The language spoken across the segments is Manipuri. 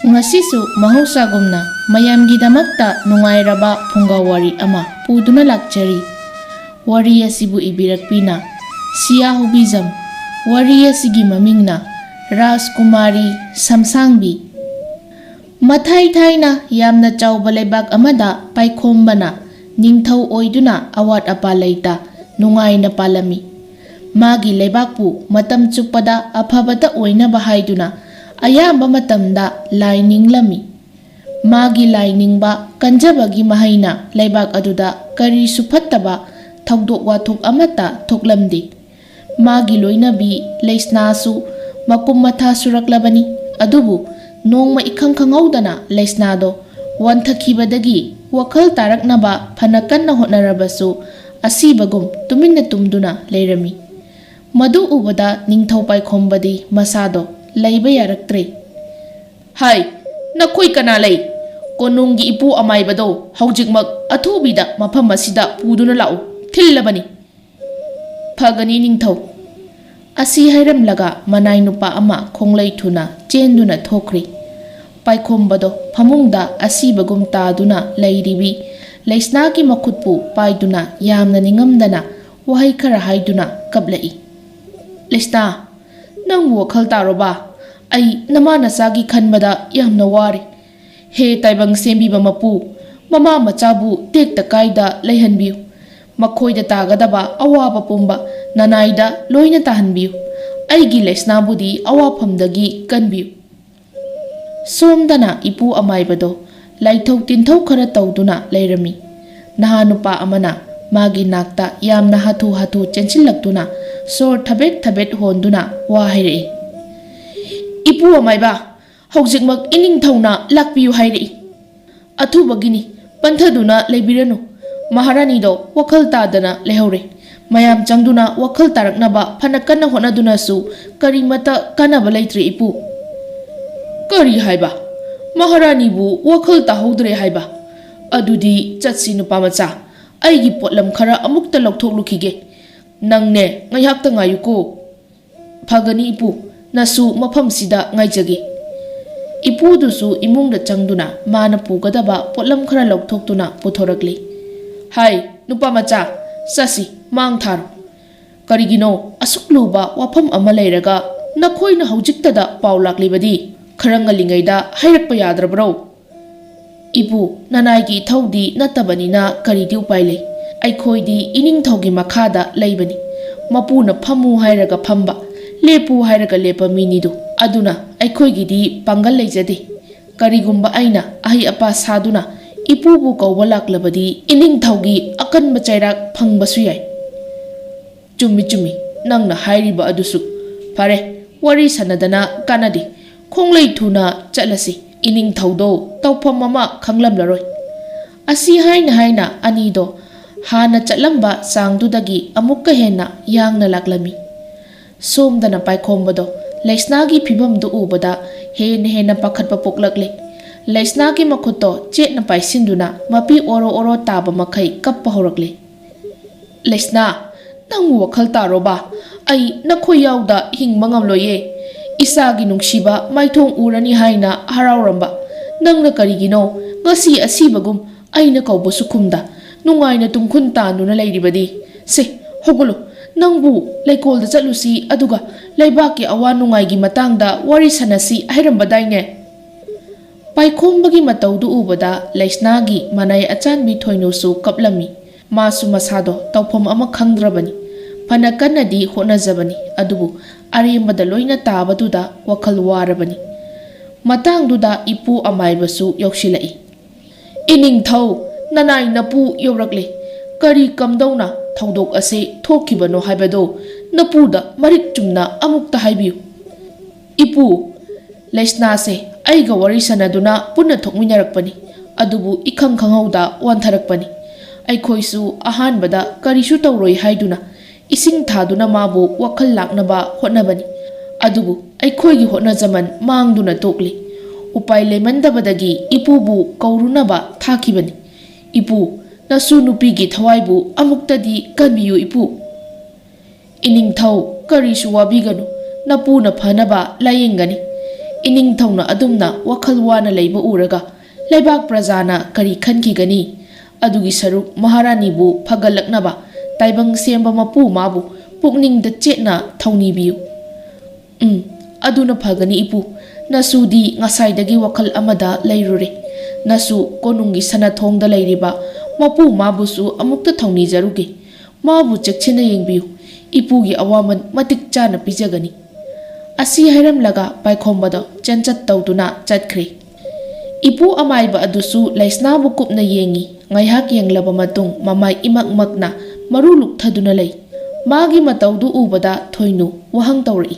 Ngasisu mahusagumna mayamgidamakta nungairaba phungawari ama puduna lakchari. Wari asibu ibirakpina Siyahubizam. Wari asigi mamingna Rajkumari Samsangbi. Mathai thaina yamna chauba leibak amada paikhombana ningthau oiduna awat apa leita nungaina palami. Magi leibakpu matam chuppada aphabata oinaba haiduna ayamba matamda lai ninglami. Magi lai ningba kanjabagi mahaina leibak aduda kari sufattaba thogdok wathok amata thoklamdi. Magi loinabi leisnasu makum matha suraklabani adubu nongma ikhang khangaudana leisnado wanthakibadagi wakhal taraknaba phanakanna hotnarabasu asibagum tuminna tumduna leirami. Madu ubada ningthau paikhombadi masado leiba yaraktre. Hai nakoi kana lei konunggi ipu amaibado haujikmak athubida mafam asida puduna lau thillabani. Phagani ningthau asi hairamlaga manai nupa ama khonglei thuna chenduna thokri. Paikhombado phamungda asibagum taduna leiribi leisnagi makhutpu paiduna yamna ningamdana wahai khara haiduna kablai. Leisna nang wakhal taroba ai nama nasagi khanbada yamna wari. He taibang sembiba mapu mama machabu tekta kaida leihanbiu. Makhoida tagadaba awaba pumba nanaida loina tahanbiu. Aigi leisnabudi awafamdagi kanbiu. Somdana ipu amaibado laithau tinthau khara tawduna leirami. Nahanupa amana magi nakta yamna hathu hathu chenchillaktuna sor thabet thabet honduna wa hairei. Ipu amaiba haujikmak ining thauna lakpiu hairei. Athubagini panthaduna leibiranu. Maharani do wakhal tadana lehore. Mayam changduna wakhal taraknaba phanakanna honaduna su karimata kanaba leitri ipu. Kari haiba Maharani bu wakhal tahodre haiba. Adudi chatsi nupa macha aigi potlam khara amukta lokthoklukhige. Nangne ngayhakta ngayuko. Phagani ipu nasu mafam sida ngaijage. Ipu dusu imungda changduna mana pugadaba potlam khara lokthokduna puthorakli. Hai nupa macha sasi mang tharo. Karigino asukluba wafam ama leiraga nakhoina haujiktada paulaklibadi kharangalingaida hairakpa yadrabro. Ibu nanaigi thaudi natabanina karidi upailei. Aikhoidi ining thogi makhada leibani. Mapuna phamu hairaga phamba lepu hairaga lepa minidu aduna aikhoigidi pangal leijade. Karigumba aina ahi apa saduna ipubu kauba laklabadi ining thaugi akanba chairak phangbasu yai. Chummi chummi nangna hairiba adusu. Fare wari sanadana kanadi khonglei thuna chatlasi ining thaudo tawpham mama khanglamlaroi. Asi haina anido hana chatlamba sangdudagi amukka henna yangna laklami. Somdana paikhombado leisnagi phibamdu ubada hena pakhatpa poklakle. Leisnagi makhuto chetna paisinduna mapi oro taba makhai kappa horakle. Leisna nang wakhal taroba ai nakhoi yauda hingma ngamloye. Isagi nungsiba maithong urani haina harauramba. Nangna karigino ngasi asibagum aina kauba sukhumda nungaina tungkhun tanuna leiribadi. Se hogolo nangbu leikolda chatlusi aduga leibaki awa nungaigi matangda wari sanasi hairambadaine. Paikhombagi mataudu ubada leisnagi manai achanbi thoinusu kaplami. Masu masado tawpham ama khangdrabani. Phanakanadi honajabani adubu arembada loina tabaduda wakhal warabani. Matangduda ipu amaibasu yausilai. Ining thau nanai napu yaurakle. Kari kamdauna thaudok ase thokibano haibado napuda marik chumna amukta haibiu. Ipu leisna se aiga wari sanaduna punna thokminarakpani adubu ikhang khangauda wantharakpani. Aikhoisu ahanbada karisu tawroi haiduna ising thaduna mabu wakhal laknaba hotnabani adubu aikhoigi hotnajaman mangduna tokli. Upai lemandabadagi ipubu kaurunaba thakibani. Ipu nasu nupigi thawaibu amuktadi kanbiyu ipu. Ining thau karisu wabiganu napuna phanaba layengani. ꯏꯅꯤꯡꯊꯧꯅ ꯑꯗꯨꯝꯅ ꯋꯥꯈꯜ ꯋꯥꯅ ꯂꯩꯕ ꯎꯔꯒ ꯂꯩꯕꯥꯛ ꯄ꯭ꯔꯖꯥꯅ ꯀꯔꯤ ꯈꯟꯈꯤꯒꯅꯤ? ꯑꯗꯨꯒꯤ ꯁꯔꯨꯛ ꯃꯍꯥꯔꯥꯅꯤꯕꯨ ꯐꯒꯠꯂꯛꯅꯕ ꯇꯥꯏꯕꯪ ꯁꯦꯝꯕ ꯃꯄꯨ ꯃꯥꯕꯨ ꯄꯨꯛꯅꯤꯡꯗ ꯆꯦꯠꯅ ꯊꯧꯅꯤꯕꯤꯌꯨ꯫ ꯑꯗꯨꯅ ꯐꯒꯅꯤ ꯏꯄꯨ꯫ ꯅꯁꯨꯗꯤ ꯉꯁꯥꯏꯗꯒꯤ ꯋꯥꯈꯜ ꯑꯃꯗ ꯂꯩꯔꯨꯔꯦ꯫ ꯅꯁꯨ ꯀꯣꯅꯨꯡꯒꯤ ꯁꯅꯊꯣꯡꯗ ꯂꯩꯔꯤꯕ ꯃꯄꯨ ꯃꯥꯕꯨꯁꯨ ꯑꯃꯨꯛꯇ ꯊꯧꯅꯤꯖꯔꯨꯒꯦ꯫ ꯃꯥꯕꯨ ꯆꯦꯛꯁꯤꯟꯅ ꯌꯦꯡꯕꯤꯌꯨ꯫ ꯏꯄꯨꯒꯤ ꯑꯋꯥꯃꯟ ꯃꯇꯤꯛ ꯆꯥꯅ ꯄꯤꯖꯒꯅꯤ꯫ ꯑꯁꯤ ꯍꯥꯏꯔꯝꯂꯒ ꯄꯥꯏꯈꯣꯝꯕꯗꯣ ꯆꯦꯟꯆꯠ ꯇꯧꯗꯨꯅ ꯆꯠꯈ꯭ꯔꯦ꯫ ꯏꯄꯨ ꯑꯃꯥꯏꯕ ꯑꯗꯨꯁꯨ ꯂꯩꯁꯅꯥꯕꯨ ꯀꯨꯞꯅ ꯌꯦꯡꯉꯤ꯫ ꯉꯥꯏꯍꯥꯛ ꯌꯦꯡꯂꯕ ꯃꯇꯨꯡ ꯃꯃꯥꯏ ꯏꯃꯛꯃꯛꯅ ꯃꯔꯨ ꯂꯨꯛꯊꯗꯨꯅ ꯂꯩ꯫ ꯃꯥꯒꯤ ꯃꯇꯧꯗꯨ ꯎꯕꯗ ꯊꯣꯏꯅꯨ ꯋꯥꯍꯪ ꯇꯧꯔꯛꯏ꯫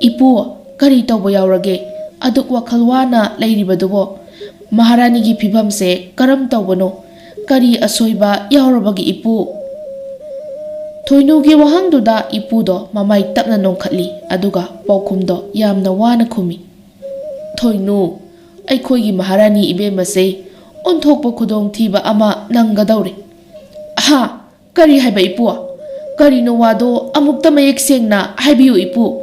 ꯏꯄꯨ, ꯀꯔꯤ ꯇꯧꯕ ꯌꯥꯎꯔꯒꯦ? ꯑꯗꯨꯛ ꯋꯥꯈꯜ ꯋꯥꯅ ꯂꯩꯔꯤꯕꯗꯨꯕꯣ? ꯃꯍꯥꯔꯥꯅꯤꯒꯤ ꯐꯤꯚꯝꯁꯦ ꯀꯔꯝ ꯇꯧꯕꯅꯣ? ꯀꯔꯤ ꯑꯁꯣꯏꯕ ꯌꯥꯎꯔꯕꯒꯦ ꯏꯄꯨ? ꯊꯣꯏꯅꯨꯒꯤ ꯋꯥꯍꯪꯗꯨꯗ ꯏꯄꯨꯗꯣ ꯃꯃꯥꯏ ꯇꯞꯅ ꯅꯣꯡꯈꯠꯂꯤ ꯑꯗꯨꯒ ꯄꯥꯎꯈꯨꯝꯗꯣ ꯌꯥꯝꯅ ꯋꯥꯅ ꯈꯨꯝꯃꯤ꯫ ꯊꯣꯏꯅꯨ, ꯑꯩꯈꯣꯏꯒꯤ ꯃꯍꯥꯔꯥꯅꯤ ꯏꯕꯦꯝꯃꯁꯦ ꯑꯣꯟꯊꯣꯛꯄ ꯈꯨꯗꯣꯡꯊꯤꯕ ꯑꯃ ꯅꯪꯒꯗꯧꯔꯦ꯫ ꯍꯥ? ꯀꯔꯤ ꯍꯥꯏꯕ ꯏꯄꯨ? ꯀꯔꯤꯅꯣ ꯋꯥꯗꯣ ꯑꯃꯨꯛꯇ ꯃꯌꯦꯛ ꯁꯦꯡꯅ ꯍꯥꯏꯕꯤꯌꯨ ꯏꯄꯨ꯫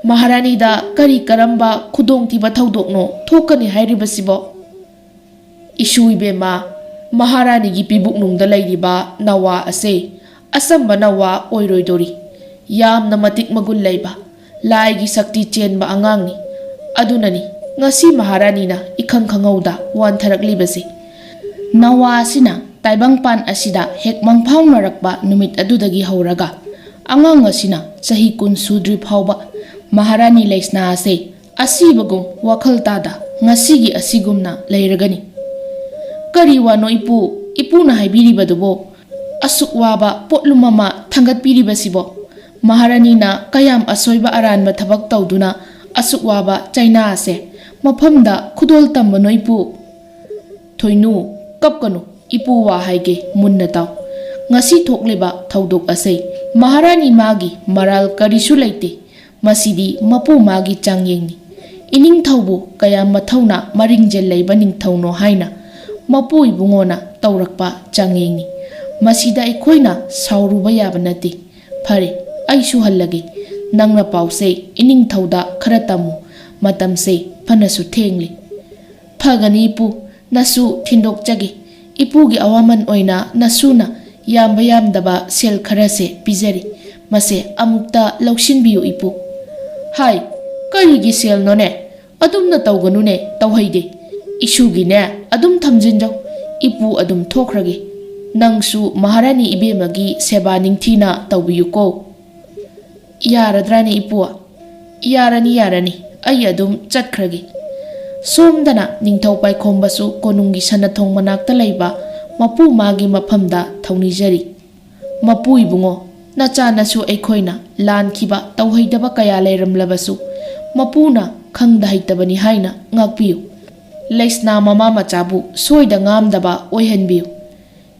ꯃꯍꯥꯔꯥꯅꯤꯗ ꯀꯔꯤ ꯀꯔꯝꯕ ꯈꯨꯗꯣꯡꯊꯤꯕ ꯊꯧꯗꯣꯛꯅꯣ ꯊꯣꯛꯀꯅꯤ ꯍꯥꯏꯔꯤꯕꯁꯤꯕꯣ? ꯏꯁꯨ ꯏꯕꯦꯝꯃ, ꯃꯍꯥꯔꯥꯅꯤꯒꯤ ꯄꯤꯕꯨꯛꯅꯨꯡꯗ ꯂꯩꯔꯤꯕ ꯅꯋꯥ ꯑꯁꯦ ꯑꯆꯝꯕ ꯅꯋꯥ ꯑꯣꯏꯔꯣꯏꯗꯣꯔꯤ꯫ ꯌꯥꯝꯅ ꯃꯇꯤꯛ ꯃꯒꯨꯟ ꯂꯩꯕ, ꯂꯥꯏꯒꯤ ꯁꯛꯇꯤ ꯆꯦꯟꯕ ꯑꯉꯥꯡꯅꯤ꯫ ꯑꯗꯨꯅꯅꯤ ꯉꯁꯤ ꯃꯍꯥꯔꯥꯅꯤꯅ ꯏꯈꯪ ꯈꯪꯍꯧꯗ ꯋꯥꯟꯊꯔꯛꯂꯤꯕꯁꯦ꯫ ꯅꯋꯥ ꯑꯁꯤꯅ ꯇꯥꯏꯕꯪꯄꯥꯟ ꯑꯁꯤꯗ ꯍꯦꯛ ꯃꯪꯐꯥꯎꯅꯔꯛꯄ ꯅꯨꯃꯤꯠ ꯑꯗꯨꯗꯒꯤ ꯍꯧꯔꯒ ꯑꯉꯥꯡ ꯑꯁꯤꯅ ꯆꯍꯤ 10 ꯁꯨꯗ꯭ꯔꯤ ꯐꯥꯎꯕ ꯃꯍꯥꯔꯥꯅꯤ ꯂꯩꯁꯅꯥ ꯑꯁꯦ ꯑꯁꯤꯕꯒꯨꯝ ꯋꯥꯈꯜ ꯇꯥꯗ ꯉꯁꯤꯒꯤ ꯑꯁꯤꯒꯨꯝꯅ ꯂꯩꯔꯒꯅꯤ꯫ ꯀꯔꯤ ꯋꯥꯅꯣ ꯏꯄꯨ? ꯏꯄꯨꯅ ꯍꯥꯏꯕꯤꯔꯤꯕꯗꯨꯕꯣ? ꯑꯁꯨꯛ ꯋꯥꯕ ꯄꯣꯠꯂꯨꯝ ꯑꯃ ꯊꯥꯡꯒꯠꯄꯤꯔꯤꯕꯁꯤꯕꯣ? ꯃꯍꯥꯔꯥꯅꯤꯅ ꯀꯌꯥꯝ ꯑꯁꯣꯏꯕ ꯑꯔꯥꯟꯕ ꯊꯕꯛ ꯇꯧꯗꯨꯅ ꯑꯁꯨꯛ ꯋꯥꯕ ꯆꯩꯅꯥ ꯑꯁꯦ ꯃꯐꯝꯗ ꯈꯨꯗꯣꯜ ꯇꯝꯕꯅꯣ ꯏꯄꯨ? ꯊꯣꯏꯅꯨ, ꯀꯞꯀꯅꯨ꯫ ꯏꯄꯨ ꯋꯥ ꯍꯥꯏꯒꯦ, ꯃꯨꯟꯅ ꯇꯥꯎ꯫ ꯉꯁꯤ ꯊꯣꯛꯂꯤꯕ ꯊꯧꯗꯣꯛ ꯑꯁꯦ ꯃꯍꯥꯔꯥꯅꯤ ꯃꯥꯒꯤ ꯃꯔꯥꯜ ꯀꯔꯤꯁꯨ ꯂꯩꯇꯦ꯫ ꯃꯁꯤꯗꯤ ꯃꯄꯨ ꯃꯥꯒꯤ ꯆꯥꯡꯌꯦꯡꯅꯤ꯫ ꯏꯅꯤꯡꯊꯧꯕꯨ ꯀꯌꯥꯝ ꯃꯊꯧꯅꯥ ꯃꯔꯤꯡꯖꯦꯜ ꯂꯩꯕ ꯅꯤꯡꯊꯧꯅꯣ ꯍꯥꯏꯅ ꯃꯄꯨ ꯏꯕꯨꯡꯉꯣꯅ ꯇꯧꯔꯛꯄ ꯆꯥꯡꯌꯦꯡꯅꯤ꯫ ꯃꯁꯤꯗ ꯑꯩꯈꯣꯏꯅ ꯁꯥꯎꯔꯨꯕ ꯌꯥꯕ ꯅꯠꯇꯦ꯫ ꯐꯔꯦ, ꯑꯩꯁꯨ ꯍꯜꯂꯒꯦ꯫ ꯅꯪꯅ ꯄꯥꯎꯁꯦ ꯏꯅꯤꯡꯊꯧꯗ ꯈꯔ ꯇꯝꯃꯨ꯫ ꯃꯇꯝꯁꯦ ꯐꯅꯁꯨ ꯊꯦꯡꯂꯤ꯫ ꯐꯒꯅꯤ ꯏꯄꯨ, ꯅꯁꯨ ꯊꯤꯟꯗꯣꯛꯆꯒꯦ꯫ ꯏꯄꯨꯒꯤ ꯑꯋꯥꯃꯟ ꯑꯣꯏꯅ ꯅꯁꯨꯅ ꯌꯥꯝꯕ ꯌꯥꯝꯗꯕ ꯁꯦꯜ ꯈꯔꯁꯦ ꯄꯤꯖꯔꯤ꯫ ꯃꯁꯦ ꯑꯃꯨꯛꯇ ꯂꯧꯁꯤꯟꯕꯤꯌꯨ ꯏꯄꯨ꯫ ꯍꯥꯏ, ꯀꯔꯤꯒꯤ ꯁꯦꯜꯅꯣꯅꯦ? ꯑꯗꯨꯝꯅ ꯇꯧꯒꯅꯨꯅꯦ, ꯇꯧꯍꯩꯗꯦ꯫ ꯏꯁꯨꯒꯤꯅꯦ ꯑꯗꯨꯝ ꯊꯝꯖꯤꯟꯖꯧ꯫ ꯏꯄꯨ ꯑꯗꯨꯝ ꯊꯣꯛꯈ꯭ꯔꯒꯦ꯫ ꯅꯪꯁꯨ ꯃꯍꯥꯔꯥꯅꯤ ꯏꯕꯦꯝꯃꯒꯤ ꯁꯦꯕꯥ ꯅꯤꯡꯊꯤꯅ ꯇꯧꯕꯤꯌꯨꯀꯣ꯫ ꯌꯥꯔꯗ꯭ꯔꯥꯅꯦ ꯏꯄꯨ? ꯌꯥꯔꯅꯤ ꯌꯥꯔꯅꯤ, ꯑꯩ ꯑꯗꯨꯝ ꯆꯠꯈ꯭ꯔꯒꯦ꯫ ꯁꯣꯝꯗꯅ ꯅꯤꯡꯊꯧ ꯄꯥꯏꯈꯣꯝꯕꯁꯨ ꯀꯣꯅꯨꯡꯒꯤ ꯁꯅꯊꯣꯡ ꯃꯅꯥꯛꯇ ꯂꯩꯕ ꯃꯄꯨ ꯃꯥꯒꯤ ꯃꯐꯝꯗ ꯊꯧꯅꯤꯖꯔꯤ꯫ ꯃꯄꯨ ꯏꯕꯨꯡꯉꯣ, ꯅꯆꯥꯅꯁꯨ ꯑꯩꯈꯣꯏꯅ ꯂꯥꯟꯈꯤꯕ ꯇꯧꯍꯩꯗꯕ ꯀꯌꯥ ꯂꯩꯔꯝꯂꯕꯁꯨ ꯃꯄꯨꯅ ꯈꯪꯗ ꯍꯩꯇꯕꯅꯤ ꯍꯥꯏꯅ ꯉꯥꯛꯄꯤꯌꯨ꯫ ꯂꯩꯁꯅꯥ ꯃꯃꯥ ꯃꯆꯥꯕꯨ ꯁꯣꯏꯗ ꯉꯥꯝꯗꯕ ꯑꯣꯏꯍꯟꯕꯤꯌꯨ꯫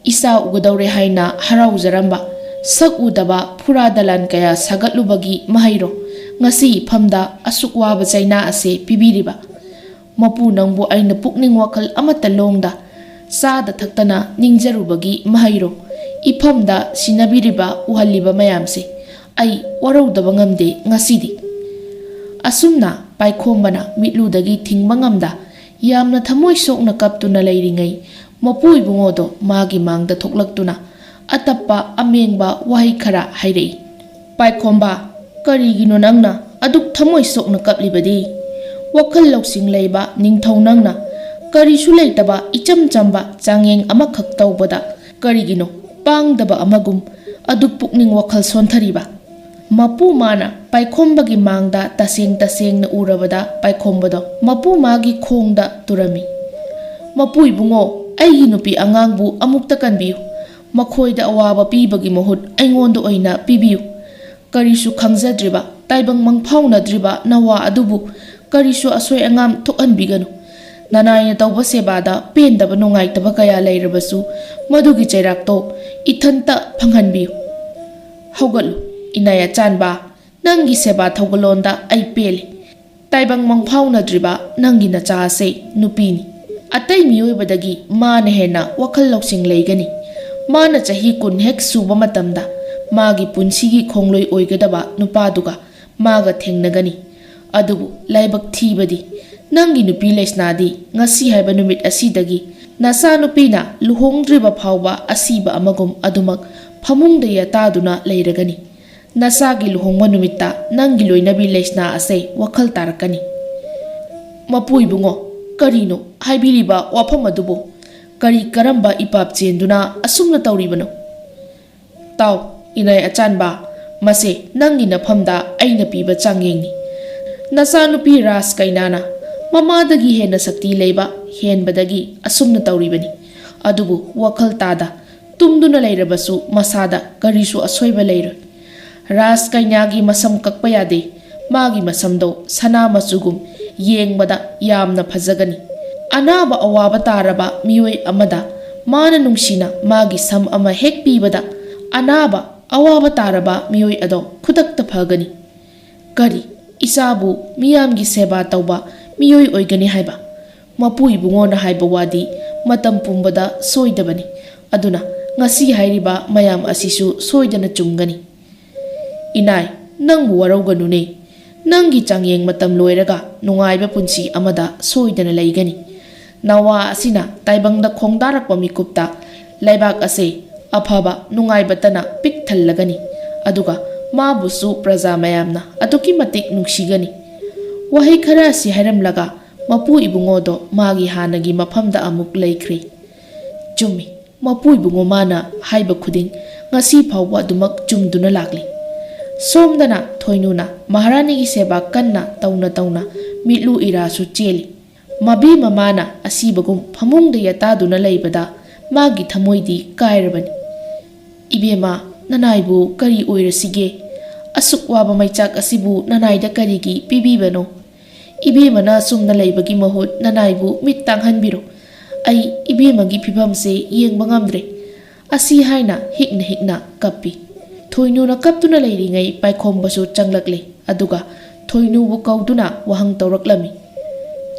ꯏꯆꯥ ꯎꯒꯗꯧꯔꯦ ꯍꯥꯏꯅ ꯍꯔꯥꯎꯖꯔꯝꯕ, ꯁꯛ ꯎꯗꯕ ꯐꯨꯔꯥ ꯗꯂꯥꯟ ꯀꯌꯥ ꯁꯥꯒꯠꯂꯨꯕꯒꯤ ꯃꯍꯩꯔꯣ ꯉꯁꯤ ꯏꯐꯝꯗ ꯑꯁꯨꯛ ꯋꯥꯕ ꯆꯩꯅꯥ ꯑꯁꯦ ꯄꯤꯕꯤꯔꯤꯕ? ꯃꯄꯨ ꯅꯪꯕꯨ ꯑꯩꯅ ꯄꯨꯛꯅꯤꯡ ꯋꯥꯈꯜ ꯑꯃꯠꯇ ꯂꯣꯡꯗ ꯆꯥꯗ ꯊꯛꯇꯅ ꯅꯤꯡꯖꯔꯨꯕꯒꯤ ꯃꯍꯩꯔꯣ ꯏꯐꯝꯗ ꯁꯤꯟꯅꯕꯤꯔꯤꯕ ꯎꯍꯜꯂꯤꯕ ꯃꯌꯥꯝꯁꯦ? ꯑꯩ ꯋꯥꯔꯧꯗꯕ ꯉꯝꯗꯦ ꯉꯁꯤꯗꯤ꯫ ꯑꯁꯨꯝꯅ ꯄꯥꯏꯈꯣꯝꯕꯅ ꯃꯤꯠꯂꯨꯗꯒꯤ ꯊꯤꯡꯕ ꯉꯝꯗ ꯌꯥꯝꯅ ꯊꯃꯣꯏ ꯁꯣꯛꯅ ꯀꯞꯇꯨꯅ ꯂꯩꯔꯤꯉꯩ ꯃꯄꯨ ꯏꯕꯨꯡꯉꯣꯗꯣ ꯃꯥꯒꯤ ꯃꯥꯡꯗ ꯊꯣꯛꯂꯛꯇꯨꯅ ꯑꯇꯞꯄ ꯑꯃꯦꯡꯕ ꯋꯥꯍꯩ ꯈꯔ ꯍꯥꯏꯔꯛꯏ꯫ ꯄꯥꯏꯈꯣꯝꯕ, ꯀꯔꯤꯒꯤꯅꯣ ꯅꯪꯅ ꯑꯗꯨꯛ ꯊꯃꯣꯏ ꯁꯣꯛꯅ ꯀꯞꯂꯤꯕꯗꯤ? ꯋꯥꯈꯜ ꯂꯧꯁꯤꯡ ꯂꯩꯕ ꯅꯤꯡꯊꯧ ꯅꯪꯅ ꯀꯔꯤꯁꯨ ꯂꯩꯇꯕ ꯏꯆꯝ ꯆꯝꯕ ꯆꯥꯡꯌꯦꯡ ꯑꯃꯈꯛ ꯇꯧꯕꯗ ꯀꯔꯤꯒꯤꯅꯣ ꯄꯥꯡꯗꯕ ꯑꯃꯒꯨꯝ ꯑꯗꯨꯛ ꯄꯨꯛꯅꯤꯡ ꯋꯥꯈꯜ ꯁꯣꯟꯊꯔꯤꯕ? ꯃꯄꯨ ꯃꯥꯅ ꯄꯥꯏꯈꯣꯝꯕꯒꯤ ꯃꯥꯡꯗ ꯇꯁꯦꯡ ꯇꯁꯦꯡꯅ ꯎꯔꯕꯗ ꯄꯥꯏꯈꯣꯝꯕꯗꯣ ꯃꯄꯨ ꯃꯥꯒꯤ ꯈꯣꯡꯗ ꯇꯨꯔꯝꯃꯤ꯫ ꯃꯄꯨ ꯏꯕꯨꯡꯉꯣ, ꯑꯩꯒꯤ ꯅꯨꯄꯤ ꯑꯉꯥꯡꯕꯨ ꯑꯃꯨꯛꯇ ꯀꯟꯕꯤꯌꯨ꯫ ꯃꯈꯣꯏꯗ ꯑꯋꯥꯕ ꯄꯤꯕꯒꯤ ꯃꯍꯨꯠ ꯑꯩꯉꯣꯟꯗ ꯑꯣꯏꯅ ꯄꯤꯕꯤꯌꯨ꯫ ꯀꯔꯤꯁꯨ ꯈꯪꯖꯗ꯭ꯔꯤꯕ, ꯇꯥꯏꯕꯪ ꯃꯪꯐꯥꯎꯅꯗ꯭ꯔꯤꯕ ꯅꯋꯥ ꯑꯗꯨꯕꯨ ꯀꯔꯤꯁꯨ ꯑꯁꯣꯏ ꯑꯉꯥꯝ ꯊꯣꯛꯍꯟꯕꯤꯒꯅꯨ꯫ ꯅꯅꯥꯏꯅ ꯇꯧꯕ ꯁꯦꯕꯥꯗ ꯄꯦꯟꯗꯕ ꯅꯨꯡꯉꯥꯏꯇꯕ ꯀꯌా ꯂꯩꯔꯕꯁꯨ ꯃꯗꯨꯒꯤ ꯆꯩꯔꯥꯛꯇꯣ ꯏꯊꯟꯇ ꯐꯪꯍꯟꯕꯤꯌꯨ꯫ ꯍꯧꯒꯠꯂꯨ ꯏꯅꯥꯌꯆꯥꯟꯕ, ꯅꯪꯒꯤ ꯁꯦꯕꯥ ꯊꯧꯒꯜꯂꯣꯟꯗ ꯑꯩ ꯄꯦꯜꯂꯤ꯫ ꯇꯥꯏꯕꯪ ꯃꯪꯐꯥꯎꯅꯗ꯭ꯔꯤꯕ ꯅꯪꯒꯤ ꯅꯆꯥ ꯑꯁꯦ ꯅꯨꯄꯤꯅꯤ꯫ ꯑꯇꯩ ꯃꯤꯑꯣꯏꯕꯗꯒꯤ ꯃꯥꯅ ꯍꯦꯟꯅ ꯋꯥꯈꯜ ꯂꯧꯁꯤꯡ ꯂꯩꯒꯅꯤ꯫ ꯃꯥꯅ ꯆꯍꯤ 10 ꯍꯦꯛ ꯁꯨꯕ ꯃꯇꯝꯗ ꯃꯥꯒꯤ ꯄꯨꯟꯁꯤꯒꯤ ꯈꯣꯡꯂꯣꯏ ꯑꯣꯏꯒꯗꯕ ꯅꯨꯄꯥꯗꯨꯒ ꯃꯥꯒ ꯊꯦꯡꯅꯒꯅꯤ꯫ ꯑꯗꯨꯕꯨ ꯂꯥꯏꯕꯛ ꯊꯤꯕꯗꯤ ꯅꯪꯒꯤ ꯅꯨꯄꯤ ꯂꯩꯁꯅꯥꯗꯤ ꯉꯁꯤ ꯍꯥꯏꯕ ꯅꯨꯃꯤꯠ ꯑꯁꯤꯗꯒꯤ ꯅꯆꯥꯅꯨꯄꯤꯅ ꯂꯨꯍꯣꯡꯗ꯭ꯔꯤꯕ ꯐꯥꯎꯕ ꯑꯁꯤꯕ ꯑꯃꯒꯨꯝ ꯑꯗꯨꯃꯛ ꯐꯃꯨꯡꯗ ꯌꯥꯇꯥꯗꯨꯅ ꯂꯩꯔꯒꯅꯤ꯫ ꯅꯆꯥꯒꯤ ꯂꯨꯍꯣꯡꯕ ꯅꯨꯃꯤꯠꯇ ꯅꯪꯒꯤ ꯂꯣꯏꯅꯕꯤ ꯂꯩꯁꯅꯥ ꯑꯁꯦ ꯋꯥꯈꯜ ꯇꯥꯔꯛꯀꯅꯤ꯫ ꯃꯄꯨ ꯏꯕꯨꯡꯉꯣ, ꯀꯔꯤꯅꯣ ꯍꯥꯏꯕꯤꯔꯤꯕ ꯋꯥꯐꯝ ꯑꯗꯨꯕꯨ? ꯀꯔꯤ ꯀꯔꯝꯕ ꯏꯄꯥꯞ ꯆꯦꯟꯗꯨꯅ ꯑꯁꯨꯝꯅ ꯇꯧꯔꯤꯕꯅꯣ? ꯇꯥꯎ ꯏꯅꯥꯏ ꯑꯆꯥꯟꯕ, ꯃꯁꯦ ꯅꯪꯒꯤ ꯅꯐꯝꯗ ꯑꯩꯅ ꯄꯤꯕ ꯆꯥꯡꯌꯦꯡꯅꯤ꯫ ꯅꯆꯥꯅꯨꯄꯤ ꯔꯥꯖ ꯀꯩꯅꯥꯅ ꯃꯃꯥꯗꯒꯤ ꯍꯦꯟꯅ ꯁꯛꯇꯤ ꯂꯩꯕ ꯍꯦꯟꯕꯗꯒꯤ ꯑꯁꯨꯝꯅ ꯇꯧꯔꯤꯕꯅꯤ꯫ ꯑꯗꯨꯕꯨ ꯋꯥꯈꯜ ꯇꯥꯗ ꯇꯨꯝꯗꯨꯅ ꯂꯩꯔꯕꯁꯨ ꯃꯁꯥꯗ ꯀꯔꯤꯁꯨ ꯑꯁꯣꯏꯕ ꯂꯩꯔꯣꯏ꯫ ꯔꯥꯖ ꯀꯩꯅꯥꯒꯤ ꯃꯁꯝ ꯀꯛꯄ ꯌꯥꯗꯦ꯫ ꯃꯥꯒꯤ ꯃꯁꯝꯗꯣ ꯁꯅꯥ ꯃꯆꯨꯒꯨꯝ ꯌꯦꯡꯕꯗ ꯌꯥꯝꯅ ꯐꯖꯒꯅꯤ꯫ ꯑꯅꯥꯕ ꯑꯋꯥꯕ ꯇꯥꯔꯕ ꯃꯤꯑꯣꯏ ꯑꯃꯗ ꯃꯥꯅ ꯅꯨꯡꯁꯤꯅ ꯃꯥꯒꯤ ꯁꯝ ꯑꯃ ꯍꯦꯛ ꯄꯤꯕꯗ ꯑꯅꯥꯕ ꯑꯋꯥꯕ ꯇꯥꯔꯕ ꯃꯤꯑꯣꯏ ꯑꯗꯣ ꯈꯨꯗꯛꯇ ꯐꯒꯅꯤ꯫ ꯀꯔꯤ ꯏꯆꯥꯕꯨ ꯃꯤꯌꯥꯝꯒꯤ ꯁꯦꯕꯥ ꯇꯧꯕ ꯃꯤꯑꯣꯏ ꯑꯣꯏꯒꯅꯤ ꯍꯥꯏꯕ? ꯃꯄꯨ ꯏꯕꯨꯡꯉꯣꯅ ꯍꯥꯏꯕ ꯋꯥꯗꯤ ꯃꯇꯝ ꯄꯨꯝꯕꯗ ꯁꯣꯏꯗꯕꯅꯤ꯫ ꯑꯗꯨꯅ ꯉꯁꯤ ꯍꯥꯏꯔꯤꯕ ꯃꯌꯥꯝ ꯑꯁꯤꯁꯨ ꯁꯣꯏꯗꯅ ꯆꯨꯝꯒꯅꯤ꯫ ꯏꯅꯥꯏ, ꯅꯪꯕꯨ ꯋꯥꯔꯧꯒꯅꯨꯅꯦ꯫ ꯅꯪꯒꯤ ꯆꯥꯡꯌꯦꯡ ꯃꯇꯝ ꯂꯣꯏꯔꯒ ꯅꯨꯡꯉꯥꯏꯕ ꯄꯨꯟꯁꯤ ꯑꯃꯗ ꯁꯣꯏꯗꯅ ꯂꯩꯒꯅꯤ꯫ ꯅꯋꯥ ꯑꯁꯤꯅ ꯇꯥꯏꯕꯪꯗ ꯈꯣꯡꯗꯥꯔꯛꯄ ꯃꯤꯀꯨꯞꯇ ꯂꯩꯕꯥꯛ ꯑꯁꯦ ꯑꯐꯕ ꯅꯨꯡꯉꯥꯏꯕꯇꯅ ꯄꯤꯛ ꯊꯜꯂꯒꯅꯤ꯫ ꯑꯗꯨꯒ ꯃꯥꯕꯨꯁꯨ ꯄ꯭ꯔꯖꯥ ꯃꯌꯥꯝꯅ ꯑꯗꯨꯛꯀꯤ ꯃꯇꯤꯛ ꯅꯨꯡꯁꯤꯒꯅꯤ꯫ ꯋꯥꯍꯩ ꯈꯔ ꯑꯁꯤ ꯍꯥꯏꯔꯝꯂꯒ ꯃꯄꯨ ꯏꯕꯨꯡꯉꯣꯗꯣ ꯃꯥꯒꯤ ꯍꯥꯟꯅꯒꯤ ꯃꯐꯝꯗ ꯑꯃꯨꯛ ꯂꯩꯈ꯭ꯔꯦ꯫ ꯆꯨꯝꯃꯤ, ꯃꯄꯨ ꯏꯕꯨꯡꯉꯣ ꯃꯥꯅ ꯍꯥꯏꯕ ꯈꯨꯗꯤꯡ ꯉꯁꯤ ꯐꯥꯎꯕ ꯑꯗꯨꯃꯛ ꯆꯨꯝꯗꯨꯅ ꯂꯥꯛꯂꯤ꯫ ꯁꯣꯝꯗꯅ ꯊꯣꯏꯅꯨꯅ ꯃꯍꯥꯔꯥꯅꯤꯒꯤ ꯁꯦꯕꯥ ꯀꯟꯅ ꯇꯧꯅ ꯇꯧꯅ ꯃꯤꯠꯂꯨ ꯏꯔꯥꯁꯨ ꯆꯦꯜꯂꯤ꯫ ꯃꯕꯤ ꯃꯃꯥꯅ ꯑꯁꯤꯕꯒꯨꯝ ꯐꯃꯨꯡꯗ ꯌꯥꯇꯥꯗꯨꯅ ꯂꯩꯕꯗ ꯃꯥꯒꯤ ꯊꯃꯣꯏꯗꯤ ꯀꯥꯏꯔꯕꯅꯤ꯫ ꯏꯕꯦꯝꯃ, ꯅꯅꯥꯏꯕꯨ ꯀꯔꯤ ꯑꯣꯏꯔꯁꯤꯒꯦ? ꯑꯁꯨꯛ ꯋꯥꯕ ꯃꯩꯆꯥꯛ ꯑꯁꯤꯕꯨ ꯅꯅꯥꯏꯗ ꯀꯔꯤꯒꯤ ꯄꯤꯕꯤꯕꯅꯣ? ꯏꯕꯦꯝꯃꯅ ꯁꯨꯝꯅ ꯂꯩꯕꯒꯤ ꯃꯍꯨꯠ ꯅꯅꯥꯏꯕꯨ ꯃꯤꯠ ꯇꯥꯡꯍꯟꯕꯤꯔꯣ꯫ ꯑꯩ ꯏꯕꯦꯝꯃꯒꯤ ꯐꯤꯕꯝꯁꯦ ꯌꯦꯡꯕ ꯉꯝꯗ꯭ꯔꯦ꯫ ꯑꯁꯤ ꯍꯥꯏꯅ ꯍꯤꯛꯅ ꯍꯤꯛꯅ ꯀꯞꯄꯤ꯫ ꯊꯣꯏꯅꯨꯅ ꯀꯞꯇꯨꯅ ꯂꯩꯔꯤꯉꯩ ꯄꯥꯏꯈꯣꯝꯕꯁꯨ ꯆꯪꯂꯛꯂꯦ꯫ ꯑꯗꯨꯒ ꯊꯣꯏꯅꯨꯕꯨ ꯀꯧꯗꯨꯅ ꯋꯥꯍꯪ ꯇꯧꯔꯛꯂꯝꯃꯤ꯫